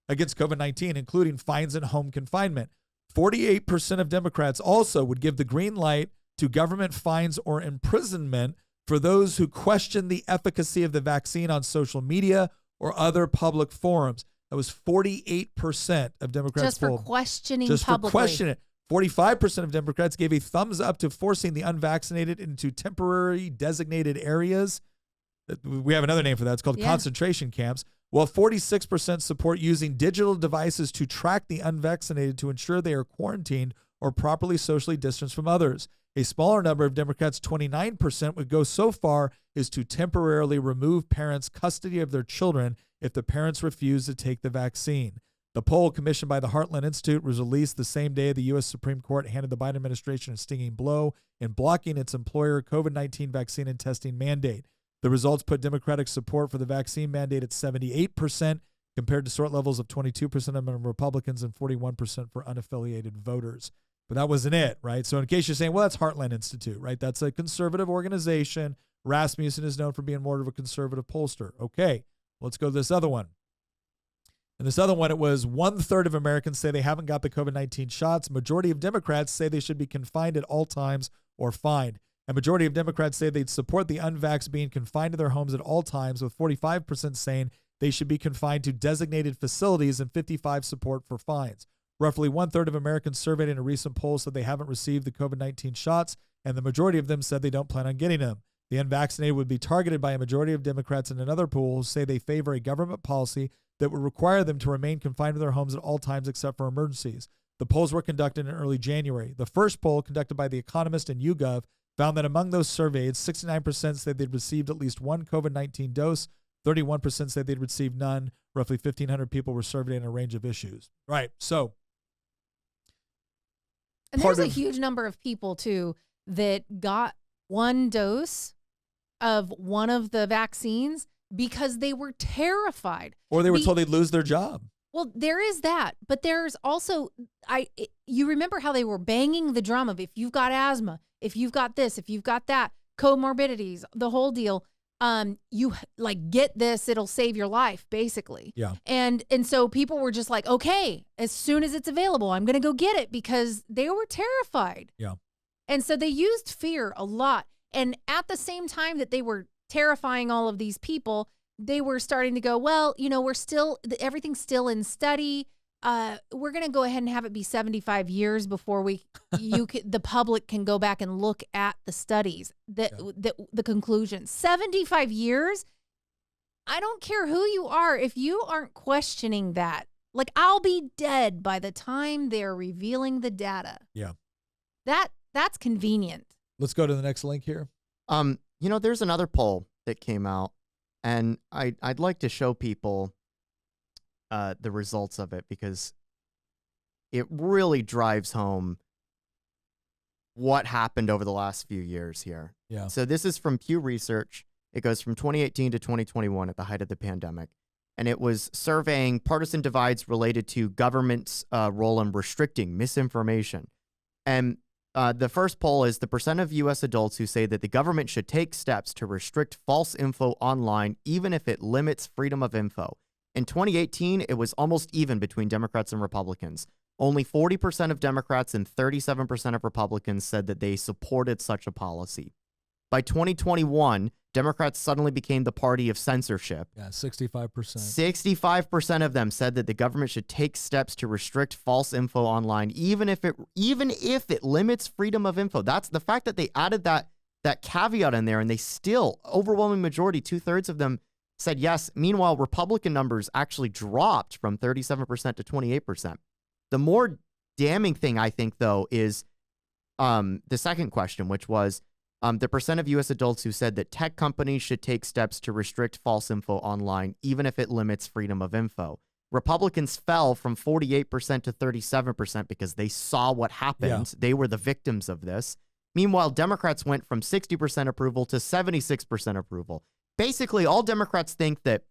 against COVID-19, including fines and home confinement. 48% of Democrats also would give the green light to government fines or imprisonment for those who question the efficacy of the vaccine on social media or other public forums. That was 48% of Democrats just for polled. questioning Just publicly. for questioning it. 45% of Democrats gave a thumbs up to forcing the unvaccinated into temporary designated areas. We have another name for that. It's called concentration camps. Well, 46% support using digital devices to track the unvaccinated to ensure they are quarantined or properly socially distanced from others. A smaller number of Democrats, 29%, would go so far as to temporarily remove parents' custody of their children if the parents refuse to take the vaccine. The poll commissioned by the Heartland Institute was released the same day the U.S. Supreme Court handed the Biden administration a stinging blow in blocking its employer COVID-19 vaccine and testing mandate. The results put Democratic support for the vaccine mandate at 78% compared to sort levels of 22% among Republicans and 41% for unaffiliated voters. But that wasn't it, right? So in case you're saying, well, that's Heartland Institute, right? That's a conservative organization. Rasmussen is known for being more of a conservative pollster. Okay, let's go to this other one. And this other one, it was 1/3 of Americans say they haven't got the COVID-19 shots. Majority of Democrats say they should be confined at all times or fined. A majority of Democrats say they'd support the unvaxxed being confined to their homes at all times, with 45% saying they should be confined to designated facilities and 55% support for fines. Roughly 1/3 of Americans surveyed in a recent poll said they haven't received the COVID-19 shots, and the majority of them said they don't plan on getting them. The unvaccinated would be targeted by a majority of Democrats in another poll who say they favor a government policy that would require them to remain confined to their homes at all times except for emergencies. The polls were conducted in early January. The first poll, conducted by The Economist and YouGov, found that among those surveyed, 69% said they'd received at least one COVID-19 dose, 31% said they'd received none. Roughly 1,500 people were surveyed in a range of issues. Right, so... And there's a huge number of people, too, that got one dose of one of the vaccines because they were terrified. Or they were told they'd lose their job. Well, there is that. But there's also, you remember how they were banging the drum of if you've got asthma, if you've got this, if you've got that, comorbidities, the whole deal. You like get this, it'll save your life, basically. Yeah. And so people were just like, okay, as soon as it's available, I'm going to go get it because they were terrified. Yeah. And so they used fear a lot. And at the same time that they were terrifying all of these people, they were starting to go, well, you know, everything's still in study. We're going to go ahead and have it be 75 years before the public can go back and look at the studies, the conclusions. 75 years? I don't care who you are. If you aren't questioning that, like I'll be dead by the time they're revealing the data. Yeah. That's convenient. Let's go to the next link here. You know, there's another poll that came out, and I'd like to show people the results of it because it really drives home what happened over the last few years here. Yeah. So this is from Pew Research. It goes from 2018 to 2021 at the height of the pandemic. And it was surveying partisan divides related to government's role in restricting misinformation. And the first poll is the percent of U.S. adults who say that the government should take steps to restrict false info online, even if it limits freedom of info. In 2018, it was almost even between Democrats and Republicans. Only 40% of Democrats and 37% of Republicans said that they supported such a policy. By 2021, Democrats suddenly became the party of censorship. Yeah, 65%. 65% of them said that the government should take steps to restrict false info online, even if it limits freedom of info. That's the fact that they added that caveat in there, and they still, overwhelming majority, 2/3 of them said yes. Meanwhile, Republican numbers actually dropped from 37% to 28%. The more damning thing, I think, though, is the second question, which was the percent of U.S. adults who said that tech companies should take steps to restrict false info online, even if it limits freedom of info. Republicans fell from 48% to 37% because they saw what happened. Yeah. They were the victims of this. Meanwhile, Democrats went from 60% approval to 76% approval. Basically, all Democrats think that,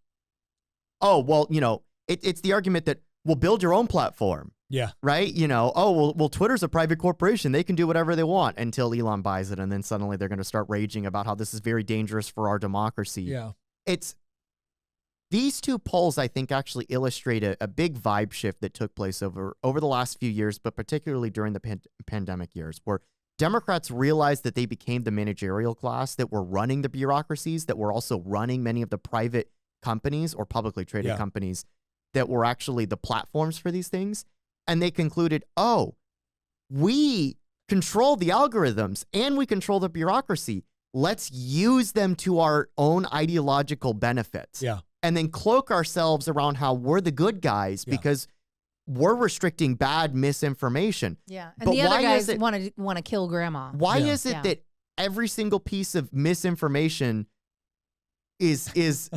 oh, well, you know, it's the argument that we'll build your own platform. Yeah. Right? You know, oh, well, Twitter's a private corporation. They can do whatever they want until Elon buys it. And then suddenly they're going to start raging about how this is very dangerous for our democracy. Yeah. These two polls, I think, actually illustrate a big vibe shift that took place over the last few years, but particularly during the pandemic years, where Democrats realized that they became the managerial class that were running the bureaucracies, that were also running many of the private companies or publicly traded companies that were actually the platforms for these things. And they concluded, oh, we control the algorithms and we control the bureaucracy. let's use them to our own ideological benefit. Yeah. And then cloak ourselves around how we're the good guys because we're restricting bad misinformation. Yeah. And But the other why guys is it- want to kill grandma. Why Yeah. is it Yeah. that every single piece of misinformation is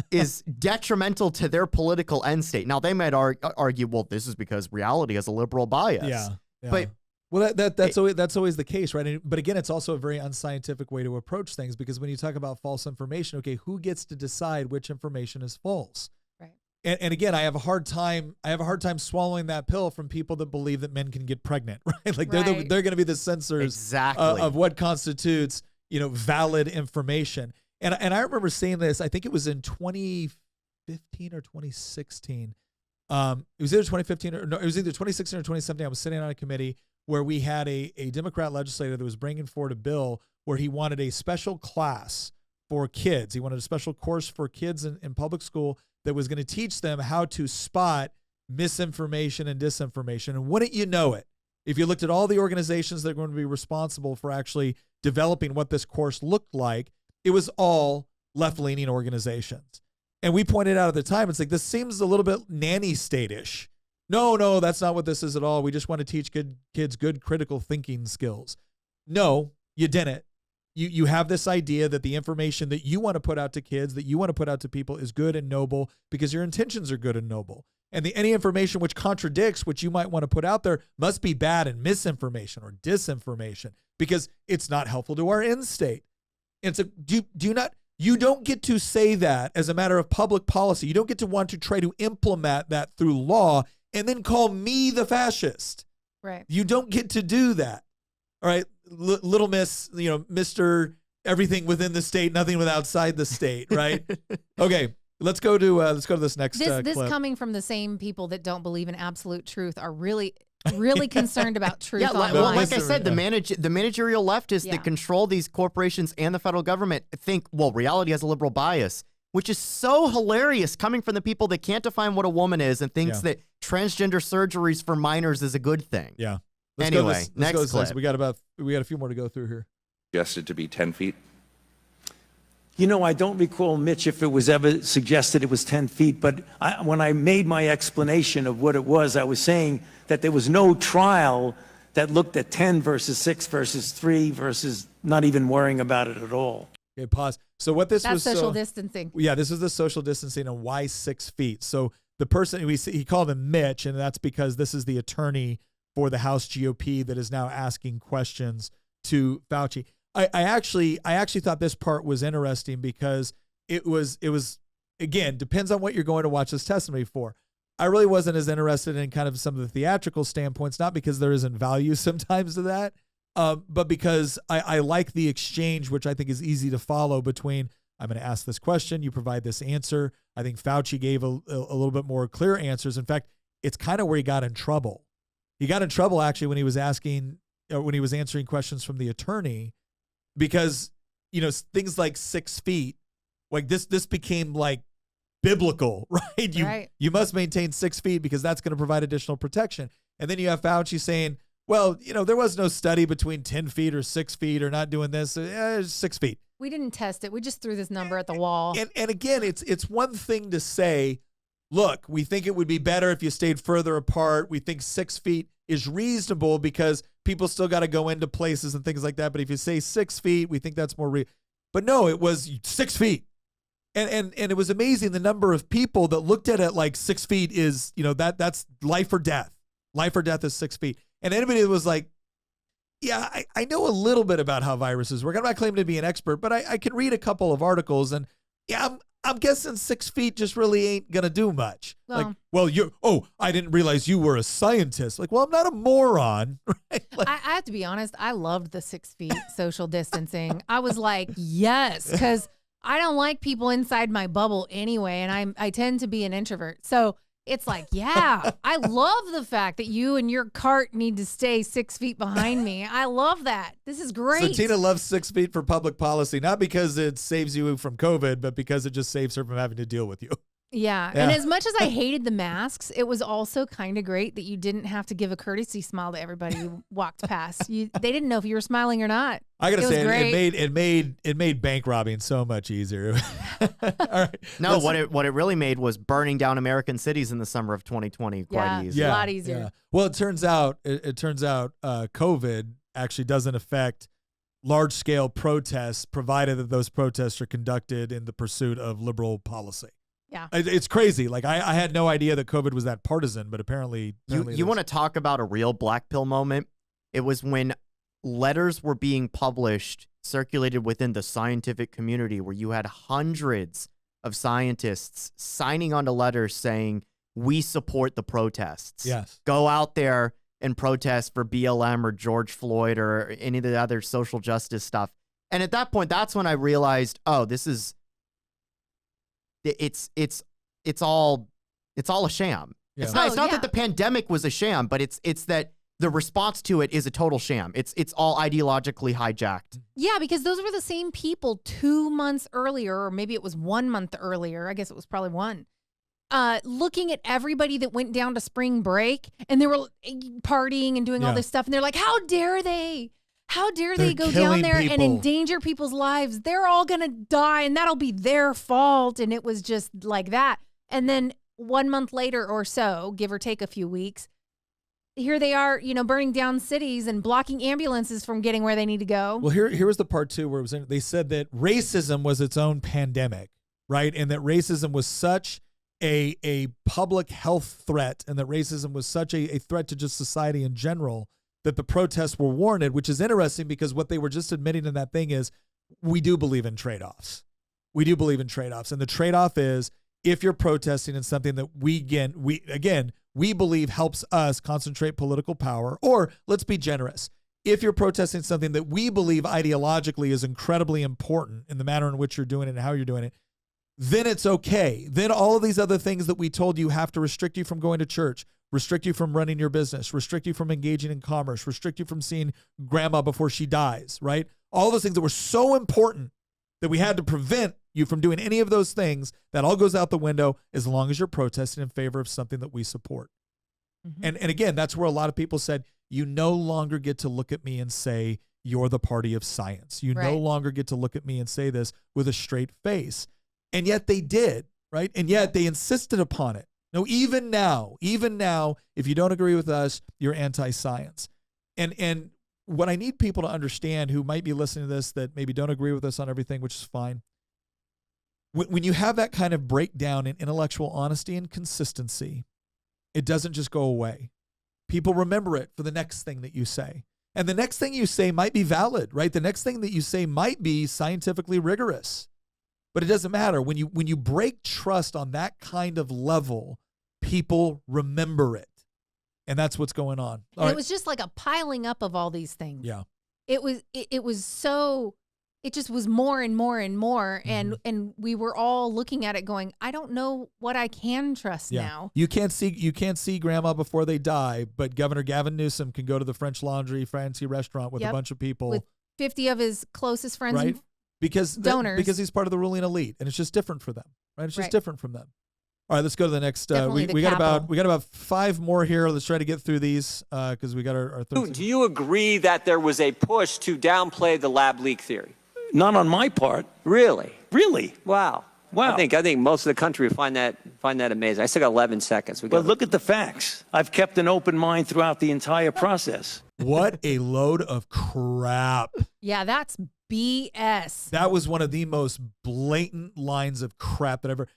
detrimental to their political end state? Now they might argue, well, this is because reality has a liberal bias. Yeah. But well, that's always the case, right? But again, it's also a very unscientific way to approach things, because when you talk about false information, okay, who gets to decide which information is false? Right. And again, I have a hard time swallowing that pill from people that believe that men can get pregnant, right? Like they're going to be the censors Exactly. of what constitutes, valid information. And I remember seeing this, I think it was in 2015 or 2016. It was either 2015 or no, it was either 2016 or 2017. I was sitting on a committee where we had a Democrat legislator that was bringing forward a bill where he wanted a special class for kids. He wanted a special course for kids in public school that was going to teach them how to spot misinformation and disinformation. And wouldn't you know it, if you looked at all the organizations that are going to be responsible for actually developing what this course looked like, it was all left-leaning organizations. And we pointed out at the time, it's like, this seems a little bit nanny state-ish. No, that's not what this is at all. We just want to teach kids good critical thinking skills. No, you didn't. You have this idea that the information that you want to put out to kids, that you want to put out to people, is good and noble because your intentions are good and noble. And any information which contradicts what you might want to put out there must be bad and misinformation or disinformation because it's not helpful to our end state. And so you don't get to say that as a matter of public policy. You don't get to want to try to implement that through law and then call me the fascist. Right. You don't get to do that. All right. Little miss, Mr. Everything within the state, nothing with outside the state. Right. Okay. Let's go to this next This clip. coming from the same people that don't believe in absolute truth are really concerned about truth Yeah, online. like I said, the managerial leftists Yeah. that control these corporations and the federal government think, well, reality has a liberal bias, which is so hilarious coming from the people that can't define what a woman is and thinks that transgender surgeries for minors is a good thing. Yeah. Anyway, next clip. We got a few more to go through here. Suggested to be 10 feet. I don't recall, Mitch, if it was ever suggested it was 10 feet, but when I made my explanation of what it was, I was saying that there was no trial that looked at 10 versus 6 versus 3 versus not even worrying about it at all. Okay, pause. So what this That's was social distancing. Yeah, this is the social distancing and why 6 feet. So the person he called him Mitch, and that's because this is the attorney for the House GOP that is now asking questions to Fauci. I actually thought this part was interesting because it was again, depends on what you're going to watch this testimony for. I really wasn't as interested in kind of some of the theatrical standpoints, not because there isn't value sometimes to that, but because I like the exchange, which I think is easy to follow between, I'm going to ask this question, you provide this answer. I think Fauci gave a little bit more clear answers. In fact, it's kind of where he got in trouble. He got in trouble actually when he was answering questions from the attorney, because, things like 6 feet, like this became like biblical, right? You must maintain 6 feet because that's going to provide additional protection. And then you have Fauci saying, well, there was no study between 10 feet or 6 feet or not doing this. 6 feet. We didn't test it. We just threw this number at the wall. And again, it's one thing to say, look, we think it would be better if you stayed further apart. We think 6 feet is reasonable because people still got to go into places and things like that. But if you say 6 feet, we think that's more but no, it was 6 feet. And it was amazing the number of people that looked at it like 6 feet is, that's life or death. Life or death is 6 feet. And anybody that was like, yeah, I know a little bit about how viruses work. I'm not claiming to be an expert, but I can read a couple of articles, and yeah, I'm guessing 6 feet just really ain't gonna do much. I didn't realize you were a scientist. Like, well, I'm not a moron, right? Like, I have to be honest, I loved the 6 feet social distancing. I was like, yes, because I don't like people inside my bubble anyway, and I tend to be an introvert. So it's like, yeah, I love the fact that you and your cart need to stay 6 feet behind me. I love that. This is great. So Tina loves 6 feet for public policy, not because it saves you from COVID, but because it just saves her from having to deal with you. Yeah. And as much as I hated the masks, it was also kind of great that you didn't have to give a courtesy smile to everybody who walked past. They didn't know if you were smiling or not. I gotta say, it made bank robbing so much easier. All right. No, what it really made was burning down American cities in the summer of 2020 quite easy. Yeah, a lot easier. Yeah. Well, it turns out COVID actually doesn't affect large scale protests, provided that those protests are conducted in the pursuit of liberal policy. Yeah. It's crazy. Like I had no idea that COVID was that partisan, but apparently you want to talk about a real black pill moment? It was when letters were being published, circulated within the scientific community, where you had hundreds of scientists signing onto letters saying, we support the protests. Yes. Go out there and protest for BLM or George Floyd or any of the other social justice stuff. And at that point, that's when I realized, oh, this is it's all a sham. Yeah. It's not that the pandemic was a sham, but it's that the response to it is a total sham. It's all ideologically hijacked. Yeah, because those were the same people 2 months earlier, or maybe it was 1 month earlier. I guess it was probably one. Looking at everybody that went down to spring break and they were partying and doing all this stuff. And they're like, how dare they? How dare they go down there and endanger people's lives? They're all going to die and that'll be their fault. And it was just like that. And then 1 month later or so, give or take a few weeks, here they are, burning down cities and blocking ambulances from getting where they need to go. Well, here was the part too where they said that racism was its own pandemic, right? And that racism was such a public health threat, and that racism was such a threat to just society in general, that the protests were warranted, which is interesting because what they were just admitting in that thing is we do believe in trade-offs. We do believe in trade-offs. And the trade-off is if you're protesting in something that we believe helps us concentrate political power, or let's be generous, if you're protesting something that we believe ideologically is incredibly important in the manner in which you're doing it and how you're doing it, then it's okay. Then all of these other things that we told you have to restrict you from going to church, restrict you from running your business, restrict you from engaging in commerce, restrict you from seeing grandma before she dies, right? All those things that were so important that we had to prevent you from doing any of those things, that all goes out the window as long as you're protesting in favor of something that we support. Mm-hmm. And again, that's where a lot of people said, you no longer get to look at me and say, you're the party of science. You no longer get to look at me and say this with a straight face. And yet they did, right? And yet they insisted upon it. No, even now, if you don't agree with us, you're anti-science. And what I need people to understand who might be listening to this that maybe don't agree with us on everything, which is fine. When you have that kind of breakdown in intellectual honesty and consistency, it doesn't just go away. People remember it for the next thing that you say. And the next thing you say might be valid, right? The next thing that you say might be scientifically rigorous. But it doesn't matter. When you break trust on that kind of level, people remember it. And that's what's going on. And it was just like a piling up of all these things. Yeah. It just was more and more and more. Mm-hmm. And we were all looking at it going, I don't know what I can trust now. You can't see grandma before they die, but Governor Gavin Newsom can go to the French Laundry fancy restaurant with a bunch of people. With 50 of his closest friends and donors. Because he's part of the ruling elite, and it's just different for them, right? It's just different from them. All right, let's go to the next. We got about 5 more here. Let's try to get through these because we got our third. Do you agree that there was a push to downplay the lab leak theory? Not on my part. Really? Really? Wow. I think most of the country would find that amazing. I still got 11 seconds. But look at the facts. I've kept an open mind throughout the entire process. What a load of crap. Yeah, that's BS. That was one of the most blatant lines of crap that ever.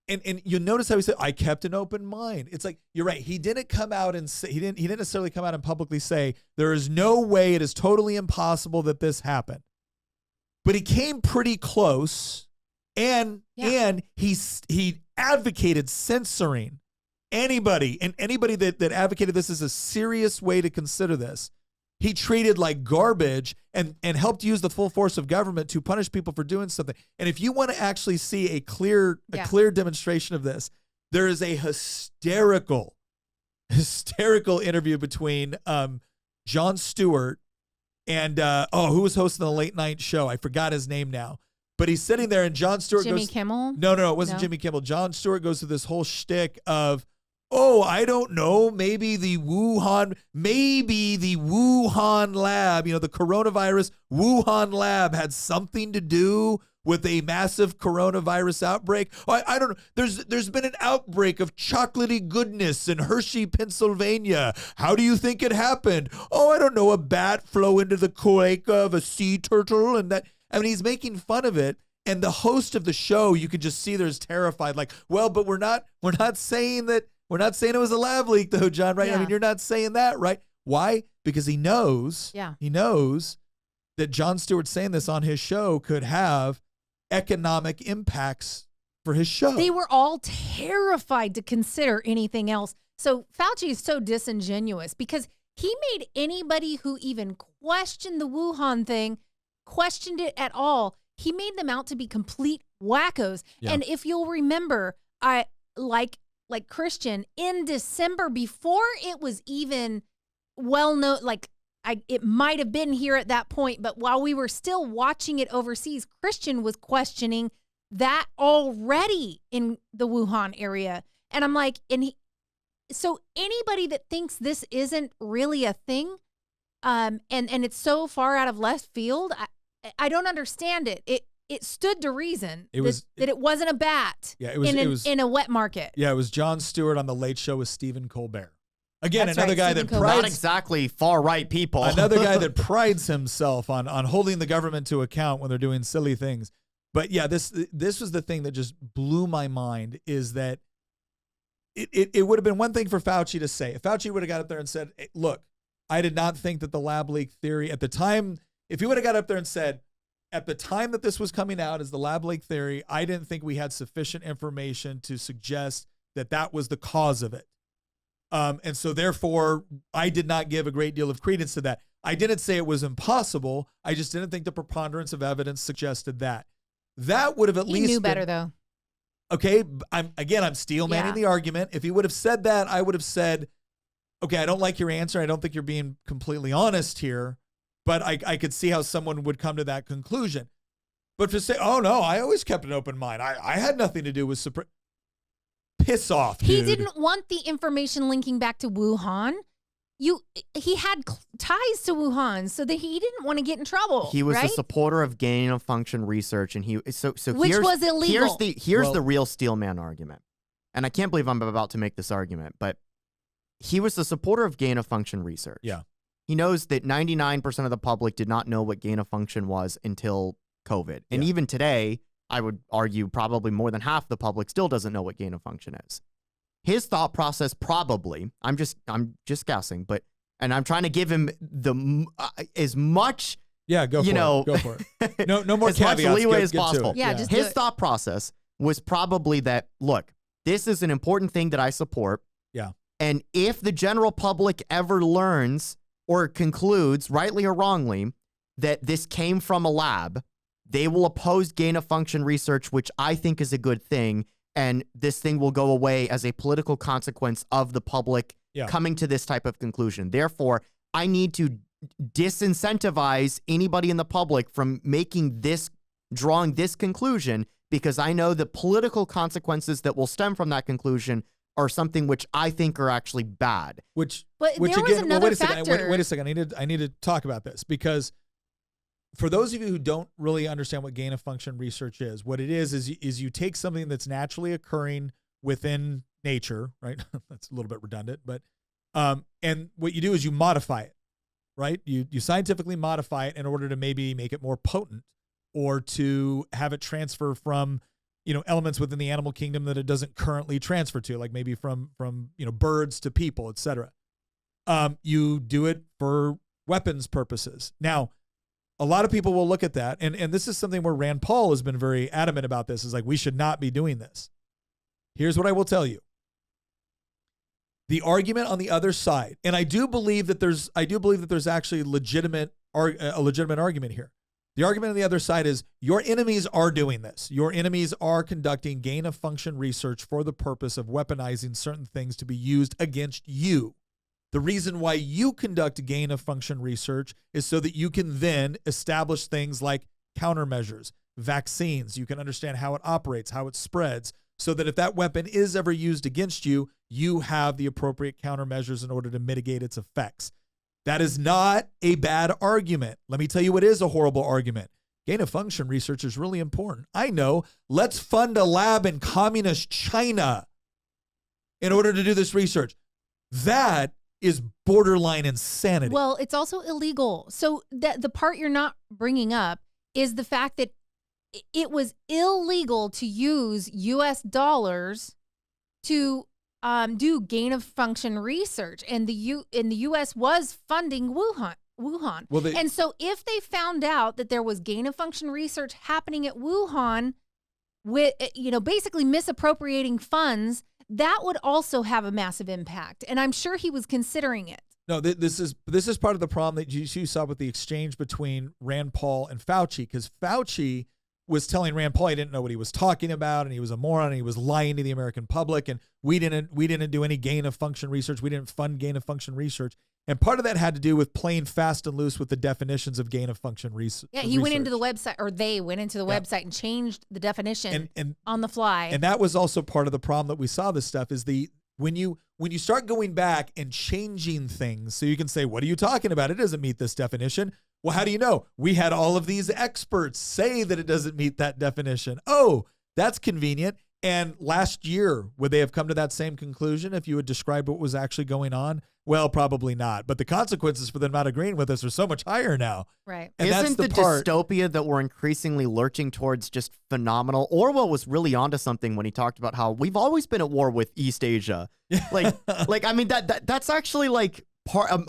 And you notice how he said, I kept an open mind. It's like, you're right. He didn't come out and say, he didn't necessarily come out and publicly say, there is no way, it is totally impossible that this happened. But he came pretty close, and he advocated censoring anybody that advocated this as a serious way to consider this. He treated like garbage and helped use the full force of government to punish people for doing something. And if you want to actually see a clear demonstration of this, there is a hysterical interview between Jon Stewart and who was hosting the late night show? I forgot his name now. But he's sitting there, and Jon Stewart Jimmy goes, Kimmel? No, it wasn't No? Jimmy Kimmel. Jon Stewart goes through this whole shtick of, oh, I don't know, maybe the Wuhan lab, the coronavirus Wuhan lab had something to do with a massive coronavirus outbreak. Oh, I don't know. There's been an outbreak of chocolatey goodness in Hershey, Pennsylvania. How do you think it happened? Oh, I don't know. A bat flew into the cloaca of a sea turtle, and that. I mean, he's making fun of it. And the host of the show, you could just see there's terrified, like, well, but we're not saying that. We're not saying it was a lab leak, though, John, right? Yeah. I mean, you're not saying that, right? Why? Because he knows that Jon Stewart saying this on his show could have economic impacts for his show. They were all terrified to consider anything else. So Fauci is so disingenuous because he made anybody who even questioned the Wuhan thing, questioned it at all, he made them out to be complete wackos. Yeah. And if you'll remember, like Christian, in December, before it was even well known, it might have been here at that point, but while we were still watching it overseas, Christian was questioning that already in the Wuhan area. And I'm like, so anybody that thinks this isn't really a thing, and it's so far out of left field, I don't understand it. It stood to reason that it wasn't a bat in a wet market. Yeah, it was Jon Stewart on The Late Show with Stephen Colbert. Again, That's another right, guy Stephen that Colbert. prides Not exactly far-right people. another guy that prides himself on holding the government to account when they're doing silly things. But yeah, this was the thing that just blew my mind, is that it would have been one thing for Fauci to say. If Fauci would have got up there and said, hey, look, I did not think that the lab leak theory at the time, if he would have got up there and said, at the time that this was coming out as the lab leak theory, I didn't think we had sufficient information to suggest that was the cause of it. And so therefore, I did not give a great deal of credence to that. I didn't say it was impossible. I just didn't think the preponderance of evidence suggested that. That would have at least He knew been, better, though. Okay, I'm steel manning the argument. If he would have said that, I would have said, okay, I don't like your answer. I don't think you're being completely honest here. But I could see how someone would come to that conclusion. But to say, oh, no, I always kept an open mind. I had nothing to do with piss off, dude. He didn't want the information linking back to Wuhan. He had ties to Wuhan, so that he didn't want to get in trouble. He was right? a supporter of gain of function research, and Which was illegal. Here's the real steelman argument. And I can't believe I'm about to make this argument, but he was a supporter of gain of function research. Yeah. He knows that 99% of the public did not know what gain of function was until COVID. And even today, I would argue probably more than half the public still doesn't know what gain of function is. His thought process probably, I'm just guessing, and I'm trying to give him as much go for it. No more as caveats. much leeway Get as to it. possible. Yeah, just his do it. thought process was probably that, look, this is an important thing that I support. Yeah. And if the general public ever learns or concludes, rightly or wrongly, that this came from a lab, they will oppose gain of function research, which I think is a good thing. And this thing will go away as a political consequence of the public coming to this type of conclusion. Therefore, I need to disincentivize anybody in the public from drawing this conclusion, because I know the political consequences that will stem from that conclusion are something which I think are actually bad. But there was another factor. Wait a second. I need to talk about this, because for those of you who don't really understand what gain of function research is, what it is you take something that's naturally occurring within nature, right? That's a little bit redundant, but and what you do is you modify it, right? You scientifically modify it in order to maybe make it more potent, or to have it transfer from elements within the animal kingdom that it doesn't currently transfer to, like maybe from birds to people, etc. You do it for weapons purposes. Now, a lot of people will look at that, and this is something where Rand Paul has been very adamant about this, is like, we should not be doing this. Here's what I will tell you. The argument on the other side, and I do believe that there's actually a legitimate argument here. The argument on the other side is your enemies are doing this. Your enemies are conducting gain of function research for the purpose of weaponizing certain things to be used against you. The reason why you conduct gain of function research is so that you can then establish things like countermeasures, vaccines. You can understand how it operates, how it spreads, so that if that weapon is ever used against you, you have the appropriate countermeasures in order to mitigate its effects. That is not a bad argument. Let me tell you what is a horrible argument. Gain of function research is really important. I know. Let's fund a lab in communist China in order to do this research. That is borderline insanity. Well, it's also illegal. So the part you're not bringing up is the fact that it was illegal to use U.S. dollars to do gain of function research, and the U.S. was funding Wuhan. Well, and so if they found out that there was gain of function research happening at Wuhan, with basically misappropriating funds, that would also have a massive impact. And I'm sure he was considering it. No, this is part of the problem that you saw with the exchange between Rand Paul and Fauci, because Fauci was telling Rand Paul he didn't know what he was talking about, and he was a moron, and he was lying to the American public, and we didn't do any gain of function research. We didn't fund gain of function research. And part of that had to do with playing fast and loose with the definitions of gain of function research. Yeah, he went into the website, or they went into the website and changed the definition on the fly. And that was also part of the problem that we saw this stuff is when you start going back and changing things, so you can say, what are you talking about? It doesn't meet this definition. Well, how do you know? We had all of these experts say that it doesn't meet that definition. Oh, that's convenient. And last year, would they have come to that same conclusion if you had described what was actually going on? Well, probably not. But the consequences for them not agreeing with us are so much higher now. Right. And Isn't that's the part, dystopia that we're increasingly lurching towards just phenomenal? Orwell was really onto something when he talked about how we've always been at war with East Asia. I mean, that's actually like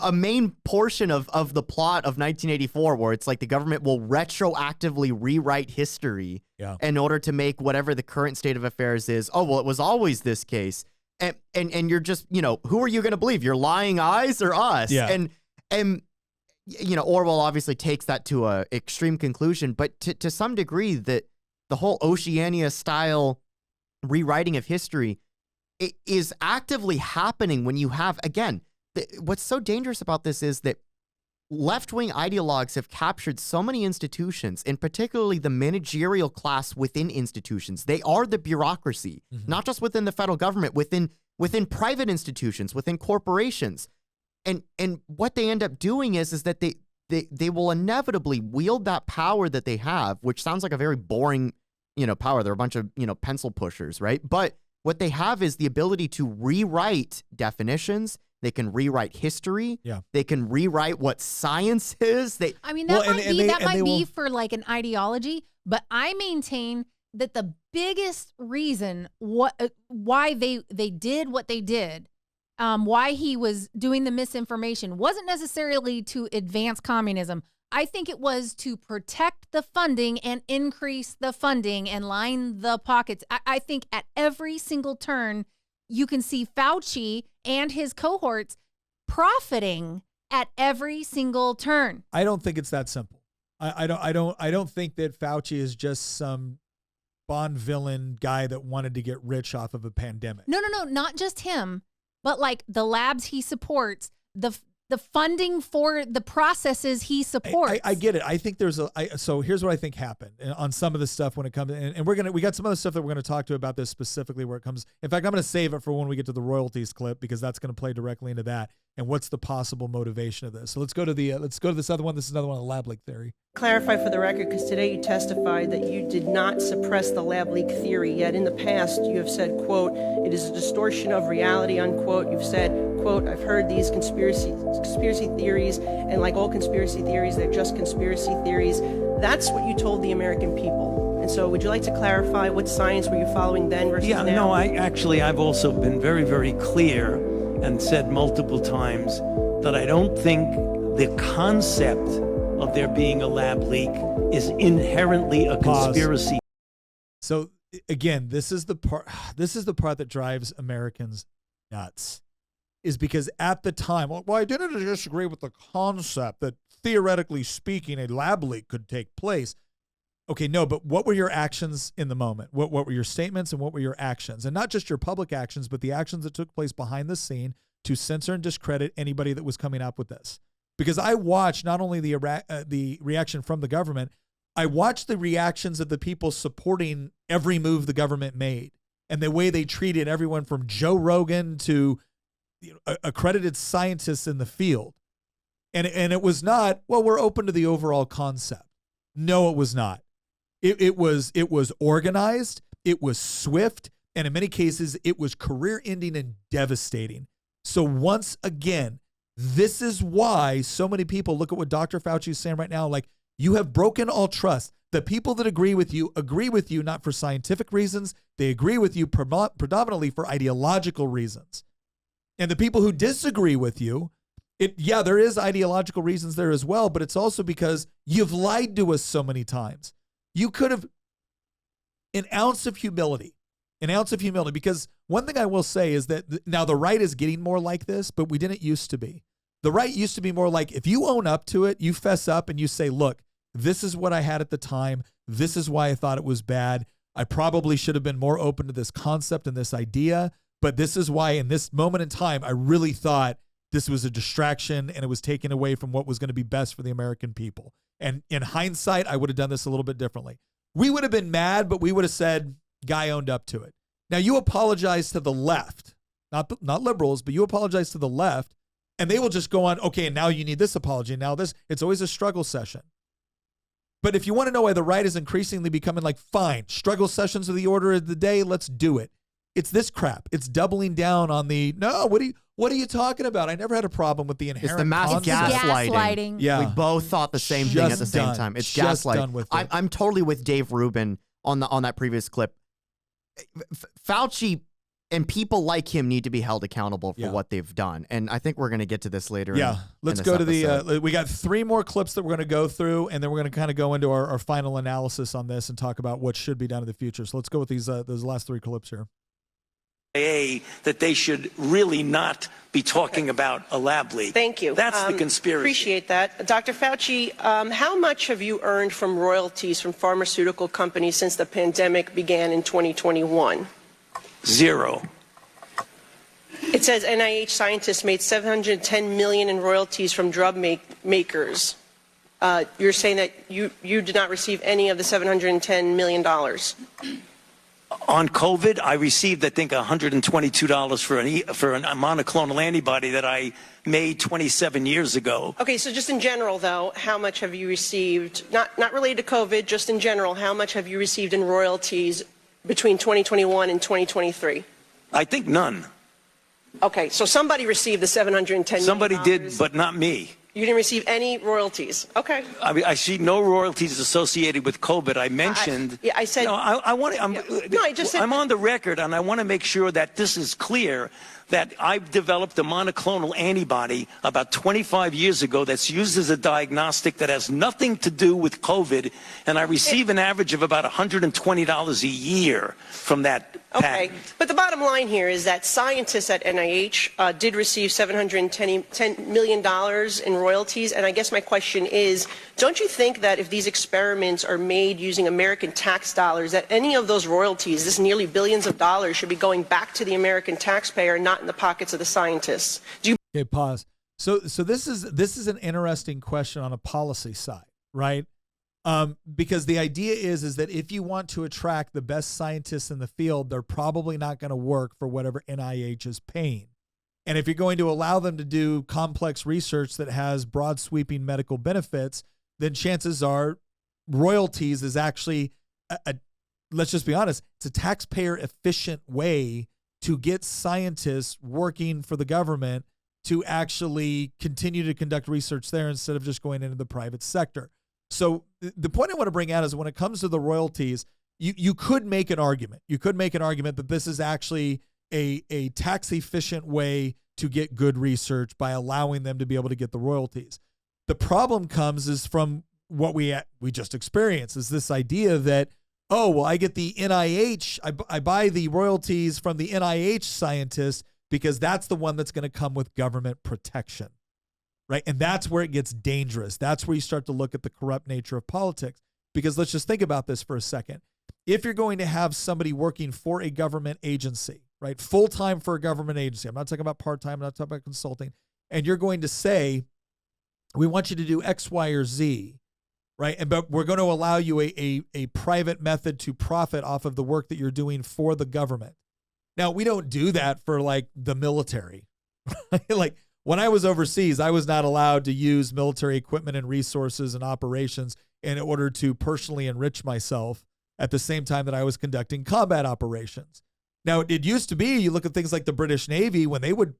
a main portion of the plot of 1984, where it's like the government will retroactively rewrite history in order to make whatever the current state of affairs is. Oh, well, it was always this case. And you're just, who are you going to believe? Your lying eyes or us? Yeah. And Orwell obviously takes that to a extreme conclusion, but to some degree that the whole Oceania style rewriting of history is actively happening when you have, again, what's so dangerous about this is that left-wing ideologues have captured so many institutions, and particularly the managerial class within institutions. They are the bureaucracy, not just within the federal government, within private institutions, within corporations. And what they end up doing is that they will inevitably wield that power that they have, which sounds like a very boring, power. They're a bunch of, pencil pushers, right? But what they have is the ability to rewrite definitions. They can rewrite history. Yeah. They can rewrite what science is. I mean, that might be for like an ideology, but I maintain that the biggest reason why they did what they did, why he was doing the misinformation, wasn't necessarily to advance communism. I think it was to protect the funding and increase the funding and line the pockets. I think at every single turn, you can see Fauci and his cohorts profiting at every single turn. I don't think it's that simple. I don't think that Fauci is just some Bond villain guy that wanted to get rich off of a pandemic. No, not just him, but like the labs he supports, the funding for the processes he supports. I get it. I think so here's what I think happened on some of the stuff when it comes, and we got some other stuff that we're going to talk to about this specifically where it comes. In fact, I'm going to save it for when we get to the royalties clip, because that's going to play directly into that and what's the possible motivation of this. So let's go to this other one. This is another one, the lab leak theory. Clarify for the record, because today you testified that you did not suppress the lab leak theory, yet in the past you have said, quote, it is a distortion of reality, unquote. You've said, quote, I've heard these conspiracy theories, and like all conspiracy theories, they're just conspiracy theories. That's what you told the American people. And so would you like to clarify what science were you following then versus now? Yeah, no, I've also been very, very clear and said multiple times that I don't think the concept of there being a lab leak is inherently a conspiracy. So again, this is the part that drives Americans nuts, is because at the time, well, I didn't disagree with the concept that theoretically speaking, a lab leak could take place. Okay, no, but what were your actions in the moment? What were your statements and what were your actions? And not just your public actions, but the actions that took place behind the scene to censor and discredit anybody that was coming up with this. Because I watched not only the reaction from the government, I watched the reactions of the people supporting every move the government made and the way they treated everyone from Joe Rogan to accredited scientists in the field. And it was not, well, we're open to the overall concept. No, it was not. It was organized, it was swift, and in many cases, it was career-ending and devastating. So once again, this is why so many people look at what Dr. Fauci is saying right now, like, you have broken all trust. The people that agree with you not for scientific reasons. They agree with you predominantly for ideological reasons. And the people who disagree with you, there is ideological reasons there as well, but it's also because you've lied to us so many times. You could have an ounce of humility, because one thing I will say is that now the right is getting more like this, but we didn't used to be. The right used to be more like, if you own up to it, you fess up and you say, look, this is what I had at the time. This is why I thought it was bad. I probably should have been more open to this concept and this idea, but this is why in this moment in time, I really thought this was a distraction and it was taken away from what was going to be best for the American people. And in hindsight, I would have done this a little bit differently. We would have been mad, but we would have said, guy owned up to it. Now you apologize to the left, not liberals, but you apologize to the left, and they will just go on, okay, and now you need this apology. Now this, it's always a struggle session. But if you want to know why the right is increasingly becoming like, fine, struggle sessions are the order of the day, let's do it. It's this crap. It's doubling down on the, no, what are you talking about? I never had a problem with the inherent. It's the mass gaslighting. Yeah. We both thought the same thing at the same time. It's gaslighting. I'm totally with Dave Rubin on that previous clip. Fauci and people like him need to be held accountable for what they've done. And I think we're going to get to this later. Let's go to the, we got 3 more clips that we're going to go through, and then we're going to kind of go into our final analysis on this and talk about what should be done in the future. So let's go with those last 3 clips here. That they should really not be talking about a lab leak. Thank you. That's the conspiracy. Appreciate that. Dr. Fauci, how much have you earned from royalties from pharmaceutical companies since the pandemic began in 2021? 0. It says NIH scientists made $710 million in royalties from drug makers. You're saying that you did not receive any of the $710 million. On COVID, I received, I think, $122 for a monoclonal antibody that I made 27 years ago. Okay, so just in general, though, how much have you received, not related to COVID, just in general, how much have you received in royalties between 2021 and 2023? I think none. Okay, so somebody received the $710 million. Somebody did, but not me. You didn't receive any royalties. Okay. I mean, I see no royalties associated with COVID. I mentioned. I said. No, I want. I just said. I'm on the record, and I want to make sure that this is clear. That I've developed a monoclonal antibody about 25 years ago that's used as a diagnostic that has nothing to do with COVID, and I receive an average of about $120 a year from that patent. But the bottom line here is that scientists at NIH did receive $710 million in royalties, and I guess my question is, don't you think that if these experiments are made using American tax dollars, that any of those royalties, this nearly billions of dollars, should be going back to the American taxpayer, not in the pockets of the scientists? Okay, pause. So this is an interesting question on a policy side, right? Because the idea is that if you want to attract the best scientists in the field, they're probably not going to work for whatever NIH is paying. And if you're going to allow them to do complex research that has broad sweeping medical benefits, then chances are royalties is actually let's just be honest, it's a taxpayer efficient way to get scientists working for the government to actually continue to conduct research there instead of just going into the private sector. So the point I want to bring out is when it comes to the royalties, you could make an argument. You could make an argument that this is actually a tax efficient way to get good research by allowing them to be able to get the royalties. The problem comes is from what we just experienced is this idea that, oh, well, I get the NIH, I buy the royalties from the NIH scientists because that's the one that's going to come with government protection, right? And that's where it gets dangerous. That's where you start to look at the corrupt nature of politics. Because let's just think about this for a second. If you're going to have somebody working for a government agency, right, full-time for a government agency, I'm not talking about part-time, I'm not talking about consulting, and you're going to say, we want you to do X, Y, or Z, right? But we're going to allow you a private method to profit off of the work that you're doing for the government. Now, we don't do that for like the military. Like when I was overseas, I was not allowed to use military equipment and resources and operations in order to personally enrich myself at the same time that I was conducting combat operations. Now, it used to be, you look at things like the British Navy, when they would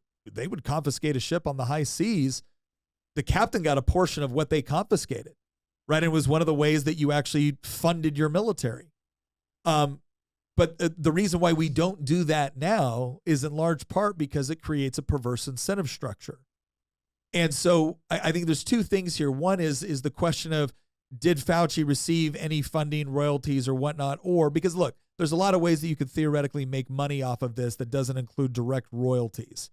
confiscate a ship on the high seas, the captain got a portion of what they confiscated, right? It was one of the ways that you actually funded your military. But the reason why we don't do that now is in large part because it creates a perverse incentive structure. And so I think there's two things here. One is the question of, did Fauci receive any funding, royalties, or whatnot? Or because, look, there's a lot of ways that you could theoretically make money off of this that doesn't include direct royalties.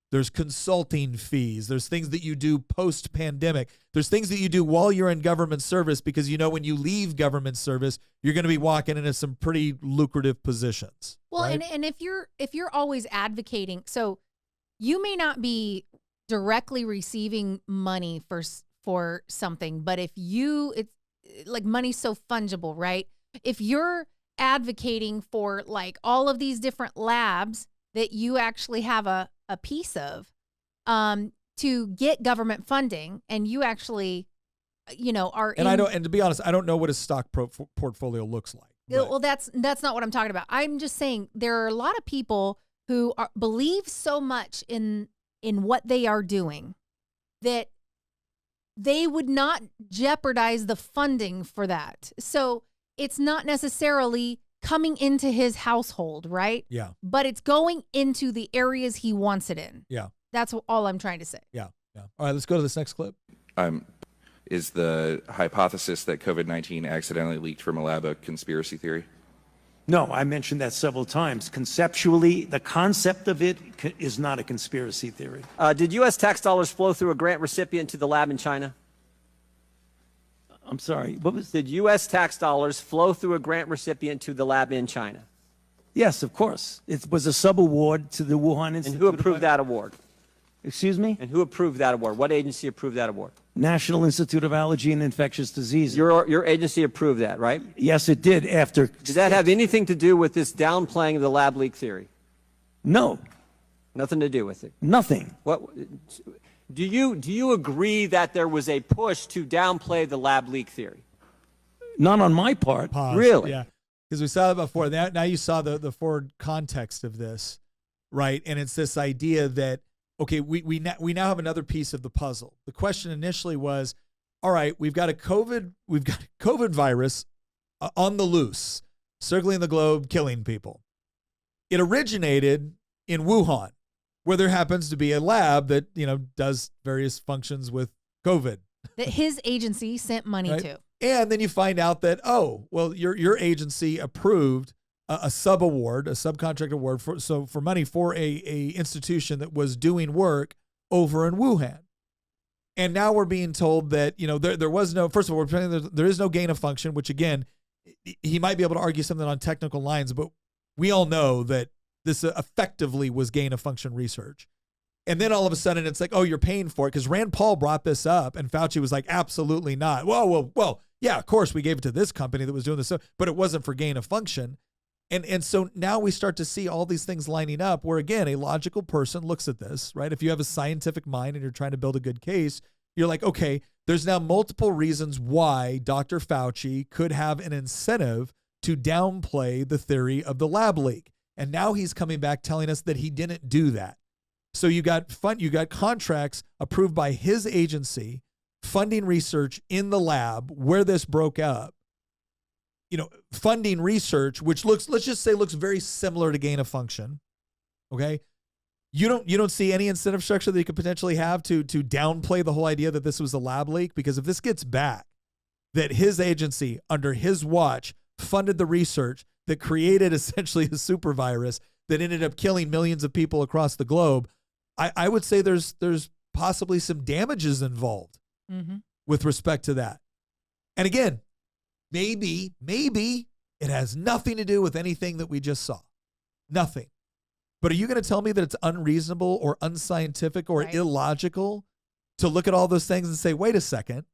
There's consulting fees. There's things that you do post-pandemic. There's things that you do while you're in government service because you know when you leave government service, you're going to be walking into some pretty lucrative positions. Well, right? and if you're always advocating, so you may not be directly receiving money for something, but if it's like money's so fungible, right? If you're advocating for like all of these different labs that you actually have a piece of to get government funding, and you actually, are and to be honest, I don't know what his stock portfolio looks like. Well, that's not what I'm talking about. I'm just saying there are a lot of people who believe so much in what they are doing that they would not jeopardize the funding for that. So it's not necessarily coming into his household, right? Yeah. But it's going into the areas he wants it in. Yeah. That's all I'm trying to say. Yeah. Yeah. All right, let's go to this next clip. Is the hypothesis that COVID-19 accidentally leaked from a lab a conspiracy theory? No, I mentioned that several times. Conceptually, the concept of it is not a conspiracy theory. Did U.S. tax dollars flow through a grant recipient to the lab in China? I'm sorry, what was? Did U.S. tax dollars flow through a grant recipient to the lab in China? Yes, of course. It was a sub-award to the Wuhan Institute. And who approved that award? Excuse me? And who approved that award? What agency approved that award? National Institute of Allergy and Infectious Diseases. Your agency approved that, right? Yes, it did after. Did that have anything to do with this downplaying of the lab leak theory? No. Nothing to do with it? Nothing. What? Do you agree that there was a push to downplay the lab leak theory? Not on my part. Pause. Really? Yeah. Because we saw that before. Now you saw the forward context of this, right? And it's this idea that, okay, we now have another piece of the puzzle. The question initially was, all right, we've got a COVID virus on the loose, circling the globe, killing people. It originated in Wuhan, where there happens to be a lab that, does various functions with COVID. That his agency sent money right? to. And then you find out that, your agency approved a sub-award, a subcontract award for money for a institution that was doing work over in Wuhan. And now we're being told that, there was no, first of all, there is no gain of function, which again, he might be able to argue something on technical lines, but we all know that this effectively was gain of function research. And then all of a sudden it's like, oh, you're paying for it. Because Rand Paul brought this up and Fauci was like, absolutely not. Well, yeah, of course we gave it to this company that was doing this, but it wasn't for gain of function. And so now we start to see all these things lining up where, again, a logical person looks at this, right? If you have a scientific mind and you're trying to build a good case, you're like, okay, there's now multiple reasons why Dr. Fauci could have an incentive to downplay the theory of the lab leak. And now he's coming back telling us that he didn't do that. So you got contracts approved by his agency, funding research in the lab where this broke up. Funding research, which looks very similar to gain of function. Okay. You don't see any incentive structure that you could potentially have to downplay the whole idea that this was a lab leak, because if this gets back, that his agency under his watch funded the research that created essentially a super virus that ended up killing millions of people across the globe, I would say there's possibly some damages involved with respect to that. And again, maybe it has nothing to do with anything that we just saw. Nothing. But are you going to tell me that it's unreasonable or unscientific or illogical to look at all those things and say, wait a second.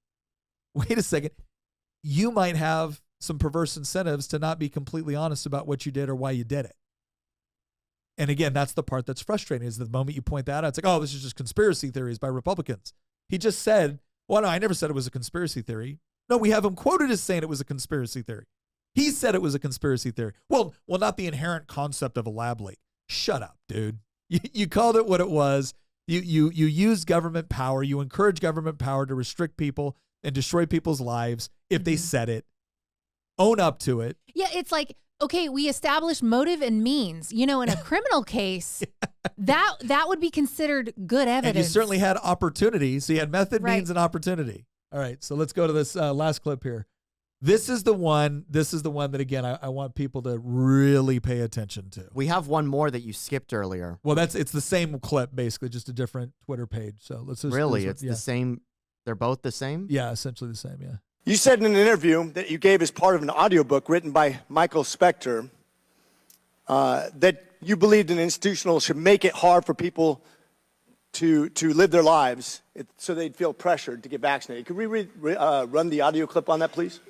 you might have some perverse incentives to not be completely honest about what you did or why you did it. And again, that's the part that's frustrating, is the moment you point that out, it's like, oh, this is just conspiracy theories by Republicans. He just said, well, no, I never said it was a conspiracy theory. No, we have him quoted as saying it was a conspiracy theory. He said it was a conspiracy theory. Well, not the inherent concept of a lab leak. Shut up, dude. You called it what it was. You use government power. You encourage government power to restrict people and destroy people's lives if they said it. Own up to it. Yeah, it's like, okay, we established motive and means. In a criminal case, that would be considered good evidence. And you certainly had opportunity. So you had method, means, and opportunity. All right, so let's go to this last clip here. This is the one that, again, I want people to really pay attention to. We have one more that you skipped earlier. Well, it's the same clip, basically, just a different Twitter page. So let's just the same. They're both the same? Yeah, essentially the same, yeah. You said in an interview that you gave as part of an audiobook written by Michael Spector that you believed an institutional should make it hard for people to live their lives so they'd feel pressured to get vaccinated. Could we run the audio clip on that, please?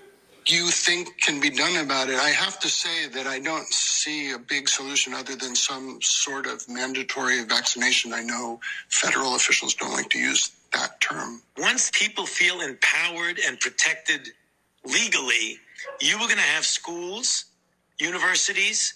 You think can be done about it? I have to say that I don't see a big solution other than some sort of mandatory vaccination. I know federal officials don't like to use that term. Once people feel empowered and protected legally, you are going to have schools, universities,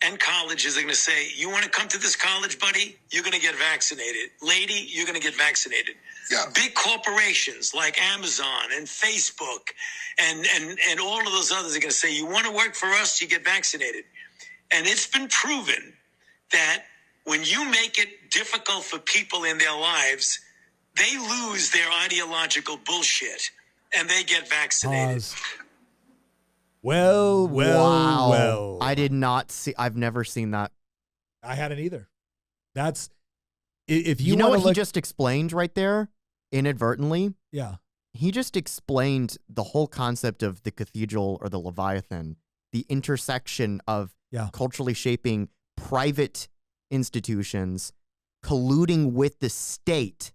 and colleges are going to say, you want to come to this college, buddy? You're going to get vaccinated. Lady, you're going to get vaccinated. Yeah. Big corporations like Amazon and Facebook and all of those others are going to say, you want to work for us, you get vaccinated. And it's been proven that when you make it difficult for people in their lives, they lose their ideological bullshit and they get vaccinated. Pause. Well. I did not see. I've never seen that. I hadn't either. That's if you know what he just explained right there, inadvertently. Yeah, he just explained the whole concept of the cathedral or the Leviathan, the intersection of culturally shaping private institutions colluding with the state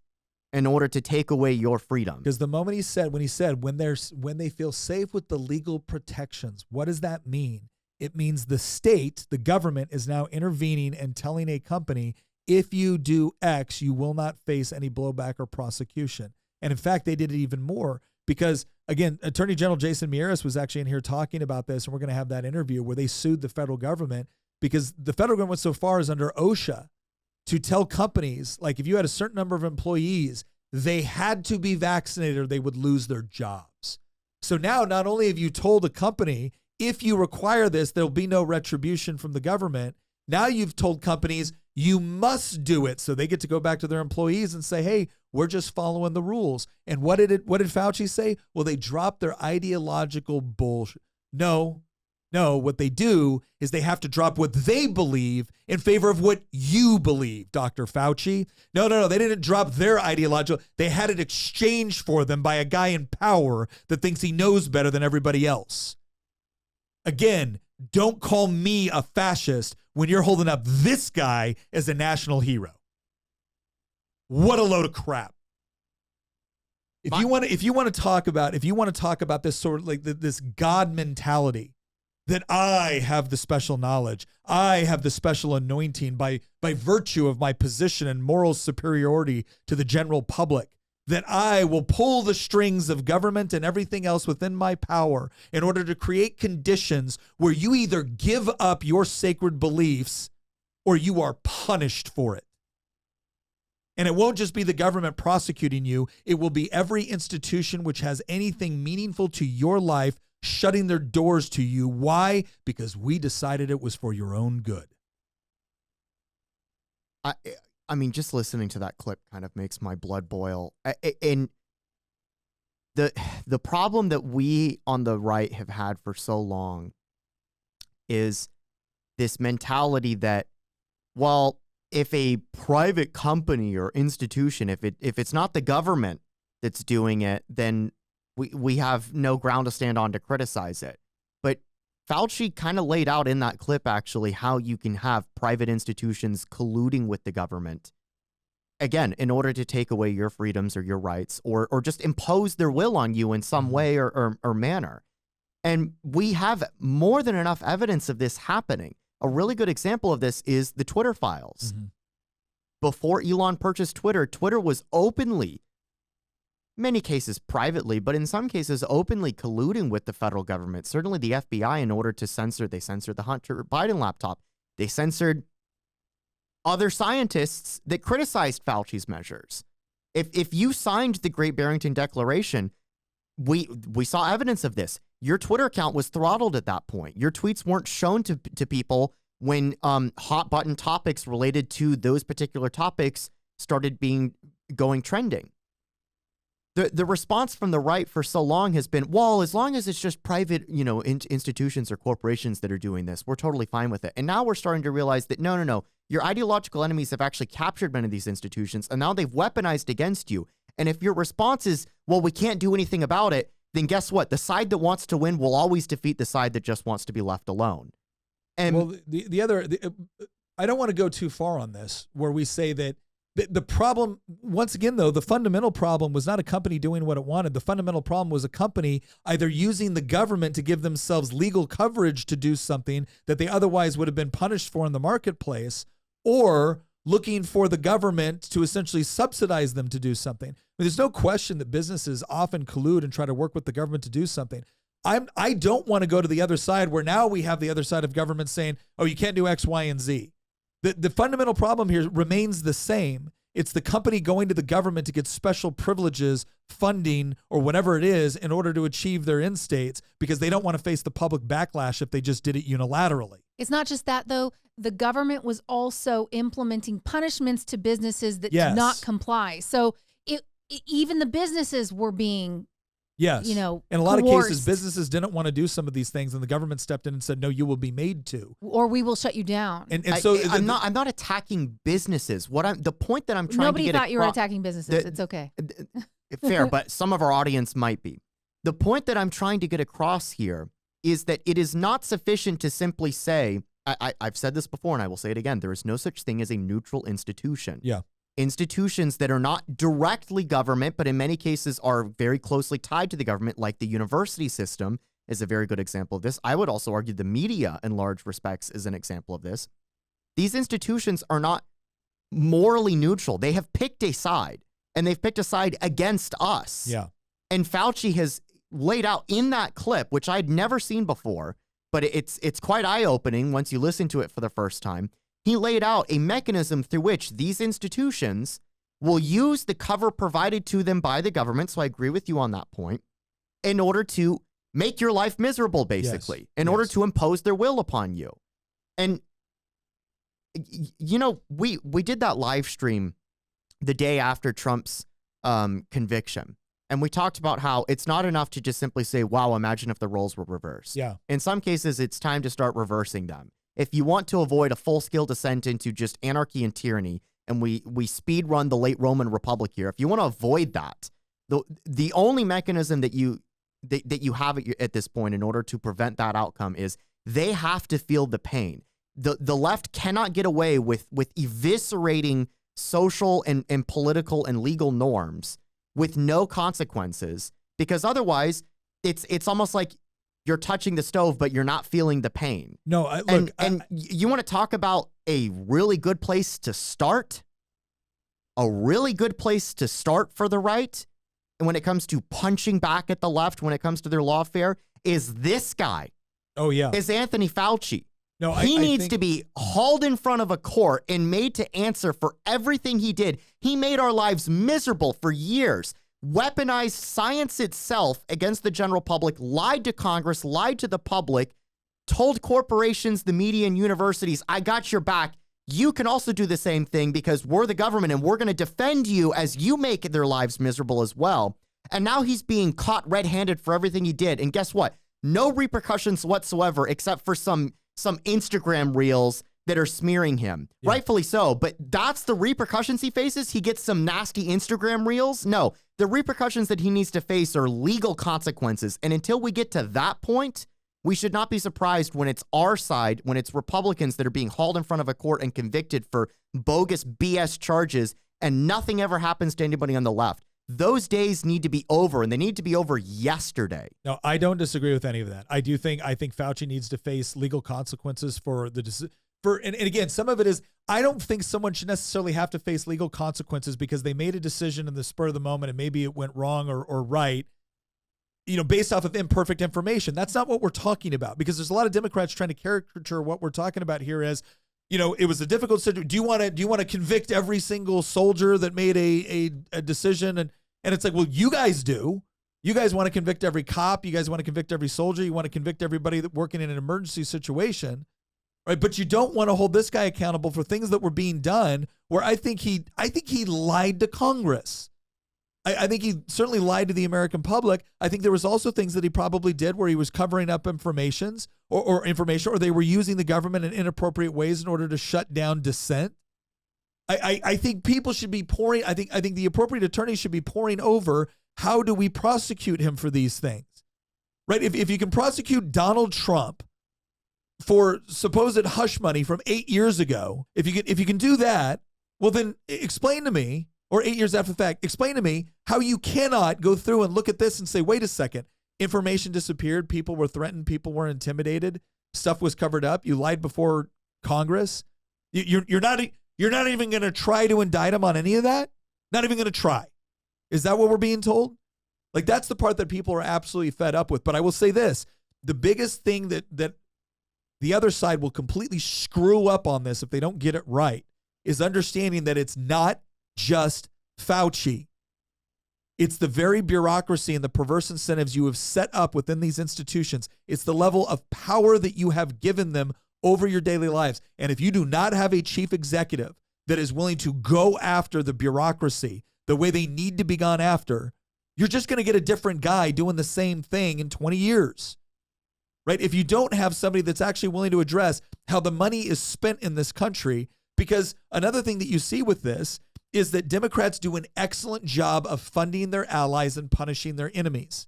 in order to take away your freedom. Because the moment when they feel safe with the legal protections, what does that mean? It means the state, the government, is now intervening and telling a company, if you do X, you will not face any blowback or prosecution. And in fact, they did it even more because, again, Attorney General Jason Miyares was actually in here talking about this, and we're going to have that interview where they sued the federal government because the federal government went so far as under OSHA to tell companies, like if you had a certain number of employees, they had to be vaccinated or they would lose their jobs. So now not only have you told a company, if you require this, there'll be no retribution from the government. Now you've told companies you must do it. So they get to go back to their employees and say, hey, we're just following the rules. And what did Fauci say? Well, they dropped their ideological bullshit. No, what they do is they have to drop what they believe in favor of what you believe, Dr. Fauci. No, they didn't drop their ideological. They had it exchanged for them by a guy in power that thinks he knows better than everybody else. Again, don't call me a fascist when you're holding up this guy as a national hero. What a load of crap. If you want to talk about this sort of like this God mentality, that I have the special knowledge, I have the special anointing by virtue of my position and moral superiority to the general public, that I will pull the strings of government and everything else within my power in order to create conditions where you either give up your sacred beliefs or you are punished for it. And it won't just be the government prosecuting you. It will be every institution which has anything meaningful to your life shutting their doors to you. Why? Because we decided it was for your own good. I mean, just listening to that clip kind of makes my blood boil. And the problem that we on the right have had for so long is this mentality that, well, if a private company or institution, if it's not the government that's doing it, then we have no ground to stand on to criticize it. But Fauci kind of laid out in that clip, actually, how you can have private institutions colluding with the government. again, in order to take away your freedoms or your rights, or just impose their will on you in some way or manner. And we have more than enough evidence of this happening. A really good example of this is the Twitter files. Before Elon purchased Twitter, Twitter was openly, many cases privately, but in some cases openly colluding with the federal government, certainly the FBI, in order to censor. They censored the Hunter Biden laptop. They censored other scientists that criticized Fauci's measures. If you signed the Great Barrington Declaration, we saw evidence of this. Your Twitter account was throttled at that point. Your tweets weren't shown to people when hot button topics related to those particular topics started going trending. The response from the right for so long has been, well, as long as it's just private, institutions or corporations that are doing this, we're totally fine with it. And now we're starting to realize that no. Your ideological enemies have actually captured many of these institutions, and now they've weaponized against you. And if your response is, well, we can't do anything about it, then guess what? The side that wants to win will always defeat the side that just wants to be left alone. And well, I don't want to go too far on this, where we say that the problem, once again, though, the fundamental problem was not a company doing what it wanted. The fundamental problem was a company either using the government to give themselves legal coverage to do something that they otherwise would have been punished for in the marketplace, or looking for the government to essentially subsidize them to do something. I mean, there's no question that businesses often collude and try to work with the government to do something. I don't want to go to the other side, where now we have the other side of government saying, oh, you can't do X, Y, and Z. The fundamental problem here remains the same. It's the company going to the government to get special privileges, funding, or whatever it is in order to achieve their end states, because they don't want to face the public backlash if they just did it unilaterally. It's not just that, though. The government was also implementing punishments to businesses that did not comply. So even the businesses were being, in a lot coerced. of cases, businesses didn't want to do some of these things, and the government stepped in and said, no, you will be made to. Or we will shut you down. And so I'm not attacking businesses. The point that I'm trying Nobody to get thought you were attacking businesses. It's okay. Fair, but some of our audience might be. The point that I'm trying to get across here is that it is not sufficient to simply say, I've said this before and I will say it again, there is no such thing as a neutral institution. Yeah. Institutions that are not directly government, but in many cases are very closely tied to the government, like the university system is a very good example of this. I would also argue the media in large respects is an example of this. These institutions are not morally neutral. They have picked a side, and they've picked a side against us. Yeah. And Fauci has laid out in that clip, which I'd never seen before, but it's quite eye-opening once you listen to it for the first time. He laid out a mechanism through which these institutions will use the cover provided to them by the government, so I agree with you on that point, in order to make your life miserable, basically, in order to impose their will upon you. And, we did that live stream the day after Trump's conviction. And we talked about how it's not enough to just simply say, wow, imagine if the roles were reversed. Yeah. In some cases, it's time to start reversing them. If you want to avoid a full-scale descent into just anarchy and tyranny, and we speed run the late Roman Republic here, if you want to avoid that, the only mechanism that you have at this point in order to prevent that outcome is they have to feel the pain. The left cannot get away with eviscerating social and political and legal norms with no consequences, because otherwise it's almost like you're touching the stove, but you're not feeling the pain. No, you want to talk about a really good place to start? A really good place to start for the right, and when it comes to punching back at the left, when it comes to their lawfare, is this guy. Oh, yeah. Is Anthony Fauci. No, he needs to be hauled in front of a court and made to answer for everything he did. He made our lives miserable for years. Weaponized science itself against the general public, lied to Congress, lied to the public, told corporations, the media, and universities, I got your back. You can also do the same thing because we're the government and we're going to defend you as you make their lives miserable as well. And now he's being caught red-handed for everything he did. And guess what? No repercussions whatsoever except for some Instagram reels that are smearing him. Yeah. Rightfully so, but that's the repercussions he faces? He gets some nasty Instagram reels? No, the repercussions that he needs to face are legal consequences. And until we get to that point, we should not be surprised when it's our side, when it's Republicans that are being hauled in front of a court and convicted for bogus BS charges, and nothing ever happens to anybody on the left. Those days need to be over, and they need to be over yesterday. No, I don't disagree with any of that. I think Fauci needs to face legal consequences for and again, some of it is, I don't think someone should necessarily have to face legal consequences because they made a decision in the spur of the moment and maybe it went wrong or right, based off of imperfect information. That's not what we're talking about, because there's a lot of Democrats trying to caricature what we're talking about here as, it was a difficult situation. Do you want to convict every single soldier that made a decision? And it's like, well, you guys do. You guys want to convict every cop. You guys want to convict every soldier. You want to convict everybody that working in an emergency situation, right? But you don't want to hold this guy accountable for things that were being done where I think he lied to Congress. I think he certainly lied to the American public. I think there was also things that he probably did where he was covering up information, or they were using the government in inappropriate ways in order to shut down dissent. I think people should be poring. I think the appropriate attorneys should be poring over, how do we prosecute him for these things, right? If you can prosecute Donald Trump for supposed hush money from 8 years ago, if you can do that, well then explain to me. Or 8 years after the fact, explain to me how you cannot go through and look at this and say, wait a second, information disappeared, people were threatened, people were intimidated, stuff was covered up, you lied before Congress. You're not even going to try to indict him on any of that? Not even going to try. Is that what we're being told? Like, that's the part that people are absolutely fed up with. But I will say this, the biggest thing that the other side will completely screw up on this if they don't get it right is understanding that it's not just Fauci. It's the very bureaucracy and the perverse incentives you have set up within these institutions. It's the level of power that you have given them over your daily lives. And if you do not have a chief executive that is willing to go after the bureaucracy the way they need to be gone after, you're just going to get a different guy doing the same thing in 20 years, right? If you don't have somebody that's actually willing to address how the money is spent in this country, because another thing that you see with this is that Democrats do an excellent job of funding their allies and punishing their enemies.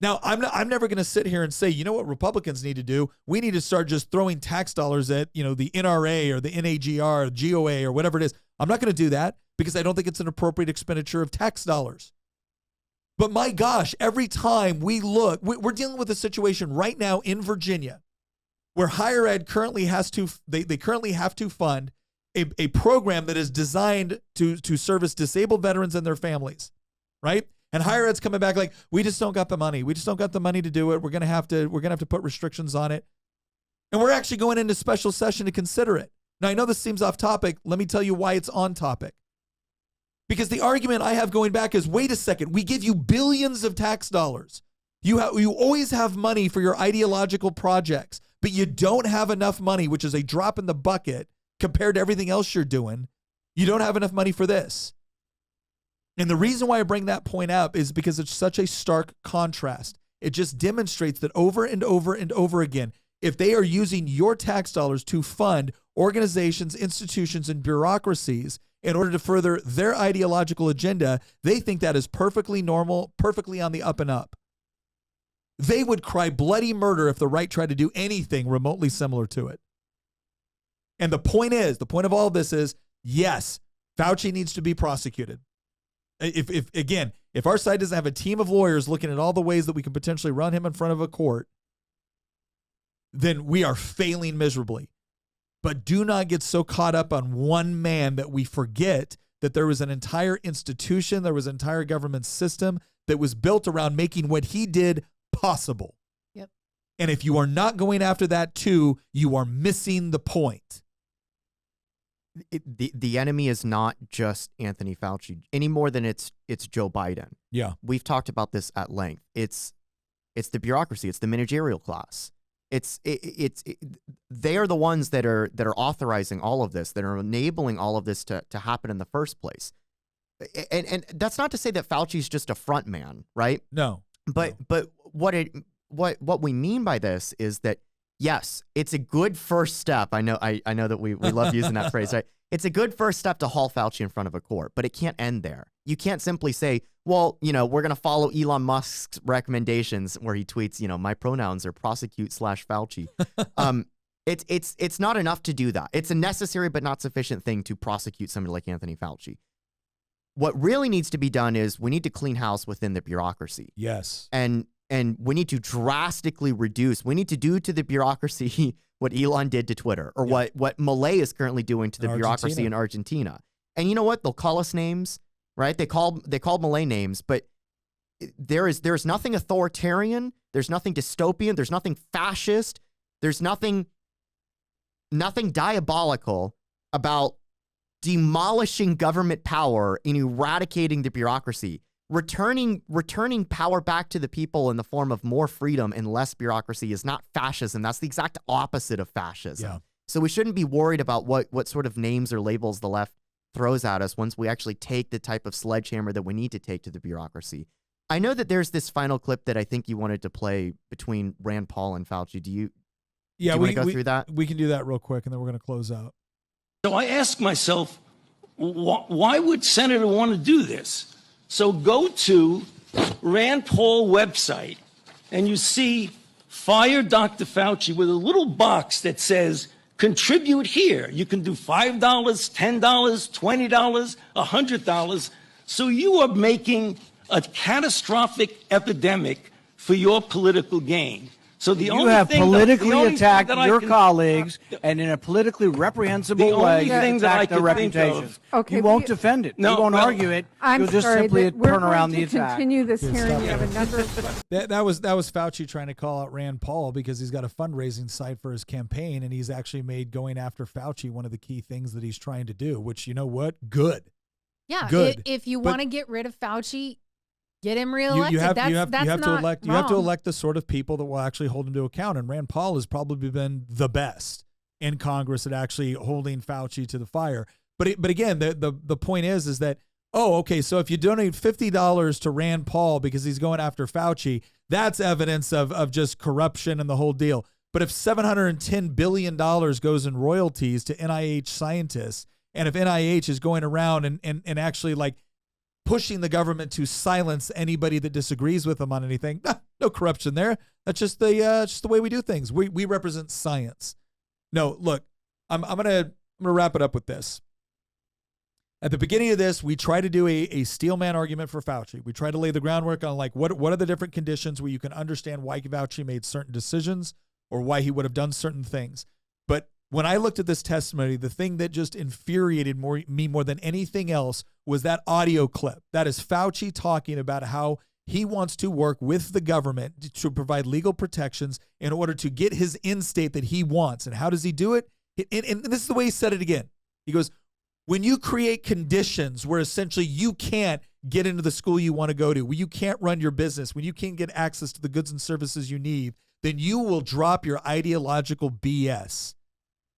Now, I'm never going to sit here and say, you know what Republicans need to do? We need to start just throwing tax dollars at, the NRA or the NAGR, or GOA or whatever it is. I'm not going to do that because I don't think it's an appropriate expenditure of tax dollars. But my gosh, every time we look, we're dealing with a situation right now in Virginia where higher ed currently has to, they currently have to fund a program that is designed to service disabled veterans and their families, right? And higher ed's coming back like, we just don't got the money. We just don't got the money to do it. We're gonna have to put restrictions on it. And we're actually going into special session to consider it. Now, I know this seems off topic. Let me tell you why it's on topic. Because the argument I have going back is, wait a second, we give you billions of tax dollars. You always have money for your ideological projects, but you don't have enough money, which is a drop in the bucket compared to everything else you're doing. You don't have enough money for this. And the reason why I bring that point up is because it's such a stark contrast. It just demonstrates that over and over and over again, if they are using your tax dollars to fund organizations, institutions, and bureaucracies in order to further their ideological agenda, they think that is perfectly normal, perfectly on the up and up. They would cry bloody murder if the right tried to do anything remotely similar to it. And the point of all of this is, yes, Fauci needs to be prosecuted. If our side doesn't have a team of lawyers looking at all the ways that we can potentially run him in front of a court, then we are failing miserably. But do not get so caught up on one man that we forget that there was an entire institution, there was an entire government system that was built around making what he did possible. Yep. And if you are not going after that too, you are missing the point. The enemy is not just Anthony Fauci any more than it's Joe Biden. Yeah. We've talked about this at length. It's the bureaucracy. It's the managerial class. They are the ones that are authorizing all of this, that are enabling all of this to happen in the first place. And that's not to say that Fauci's just a front man, right? No. But what we mean by this is that, yes, it's a good first step. I know that we love using that phrase, right? It's a good first step to haul Fauci in front of a court, but it can't end there. You can't simply say, well, we're going to follow Elon Musk's recommendations where he tweets, my pronouns are prosecute/Fauci. It's not enough to do that. It's a necessary but not sufficient thing to prosecute somebody like Anthony Fauci. What really needs to be done is we need to clean house within the bureaucracy. Yes. And we need to drastically reduce. We need to do to the bureaucracy what Elon did to Twitter, or what Malay is currently doing to the bureaucracy in Argentina. And you know what? They'll call us names, right? They called Malay names, but there's nothing authoritarian, there's nothing dystopian, there's nothing fascist, there's nothing diabolical about demolishing government power and eradicating the bureaucracy. Returning power back to the people in the form of more freedom and less bureaucracy is not fascism. That's the exact opposite of fascism. Yeah. So we shouldn't be worried about what sort of names or labels the left throws at us once we actually take the type of sledgehammer that we need to take to the bureaucracy. I know that there's this final clip that I think you wanted to play between Rand Paul and Fauci. Do you want to go through that? We can do that real quick, and then we're going to close out. So I ask myself, why would Senator want to do this? So go to Rand Paul website, and you see Fire Dr. Fauci with a little box that says, contribute here. You can do $5, $10, $20, $100. So you are making a catastrophic epidemic for your political gain. So the you have politically attacked your colleagues and in a politically reprehensible way attacked their reputations. Okay, you won't defend it. No, you won't well, argue it. I'm You'll just sorry, simply we're turn around going the to attack. continue this hearing. We have a number of That was Fauci trying to call out Rand Paul because he's got a fundraising site for his campaign, and he's actually made going after Fauci one of the key things that he's trying to do, which, you know what? Good. Yeah. Good. If you But- want to get rid of Fauci, get him reelected. You have That's to elect wrong. you have to elect the sort of people that will actually hold him to account. And Rand Paul has probably been the best in Congress at actually holding Fauci to the fire. But again, the point is that, oh, okay, so if you donate $50 to Rand Paul because he's going after Fauci, that's evidence of just corruption and the whole deal. But if $710 billion goes in royalties to NIH scientists, and if NIH is going around and actually like pushing the government to silence anybody that disagrees with them on anything, no corruption there. That's just the way we do things. We represent science. No, look, I'm gonna wrap it up with this. At the beginning of this, we try to do a steel man argument for Fauci. We try to lay the groundwork on like what are the different conditions where you can understand why Fauci made certain decisions or why he would have done certain things. But when I looked at this testimony, the thing that just infuriated me more than anything else was that audio clip. That is Fauci talking about how he wants to work with the government to provide legal protections in order to get his end state that he wants. And how does he do it? And this is the way he said it again. He goes, when you create conditions where essentially you can't get into the school you want to go to, where you can't run your business, when you can't get access to the goods and services you need, then you will drop your ideological BS.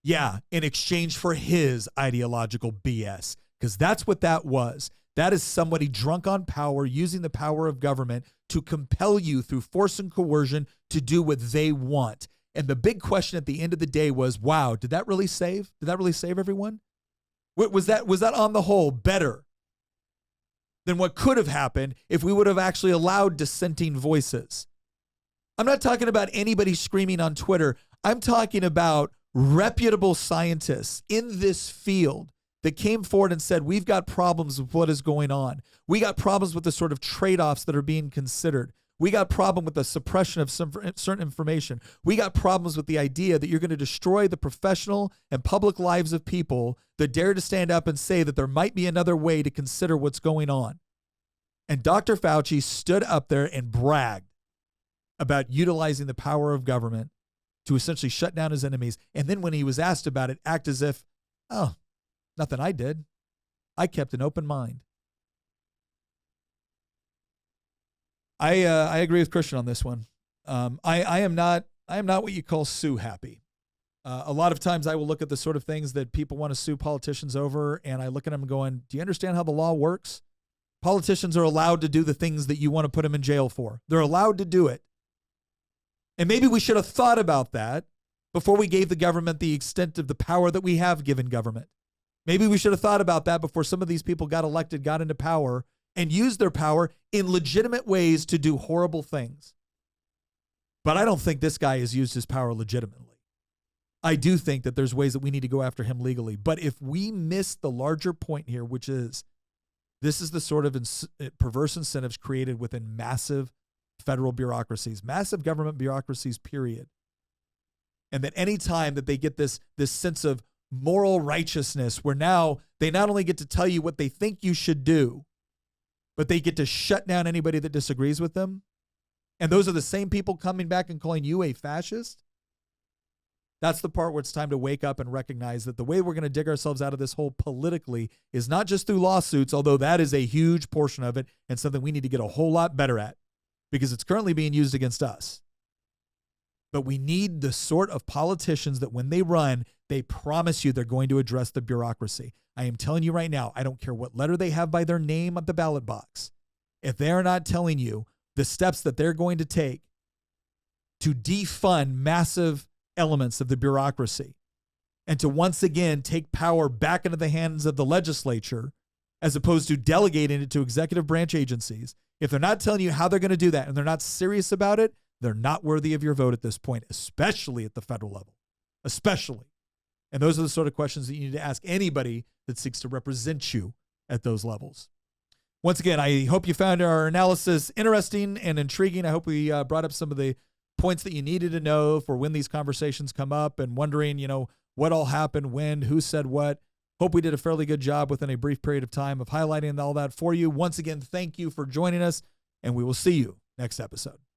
Yeah, in exchange for his ideological BS, because that's what that was. That is somebody drunk on power, using the power of government to compel you through force and coercion to do what they want. And the big question at the end of the day was, wow, did that really save? Did that really save everyone? Was that on the whole better than what could have happened if we would have actually allowed dissenting voices? I'm not talking about anybody screaming on Twitter. I'm talking about reputable scientists in this field that came forward and said, we've got problems with what is going on. We got problems with the sort of trade-offs that are being considered. We got problem with the suppression of some certain information. We got problems with the idea that you're going to destroy the professional and public lives of people that dare to stand up and say that there might be another way to consider what's going on. And Dr. Fauci stood up there and bragged about utilizing the power of government to essentially shut down his enemies. And then when he was asked about it, act as if, oh, nothing I did. I kept an open mind. I agree with Christian on this one. I am not what you call sue happy. A lot of times I will look at the sort of things that people want to sue politicians over, and I look at them going, do you understand how the law works? Politicians are allowed to do the things that you want to put them in jail for. They're allowed to do it. And maybe we should have thought about that before we gave the government the extent of the power that we have given government. Maybe we should have thought about that before some of these people got elected, got into power, and used their power in legitimate ways to do horrible things. But I don't think this guy has used his power legitimately. I do think that there's ways that we need to go after him legally. But if we miss the larger point here, which is this is the sort of perverse incentives created within massive federal bureaucracies, massive government bureaucracies, period. And that any time that they get this sense of moral righteousness where now they not only get to tell you what they think you should do, but they get to shut down anybody that disagrees with them. And those are the same people coming back and calling you a fascist. That's the part where it's time to wake up and recognize that the way we're going to dig ourselves out of this hole politically is not just through lawsuits, although that is a huge portion of it and something we need to get a whole lot better at because it's currently being used against us. But we need the sort of politicians that when they run, they promise you they're going to address the bureaucracy. I am telling you right now, I don't care what letter they have by their name on the ballot box. If they are not telling you the steps that they're going to take to defund massive elements of the bureaucracy and to once again take power back into the hands of the legislature as opposed to delegating it to executive branch agencies, if they're not telling you how they're going to do that and they're not serious about it, they're not worthy of your vote at this point, especially at the federal level, especially. And those are the sort of questions that you need to ask anybody that seeks to represent you at those levels. Once again, I hope you found our analysis interesting and intriguing. I hope we brought up some of the points that you needed to know for when these conversations come up and wondering, what all happened, when, who said what. Hope we did a fairly good job within a brief period of time of highlighting all that for you. Once again, thank you for joining us, and we will see you next episode.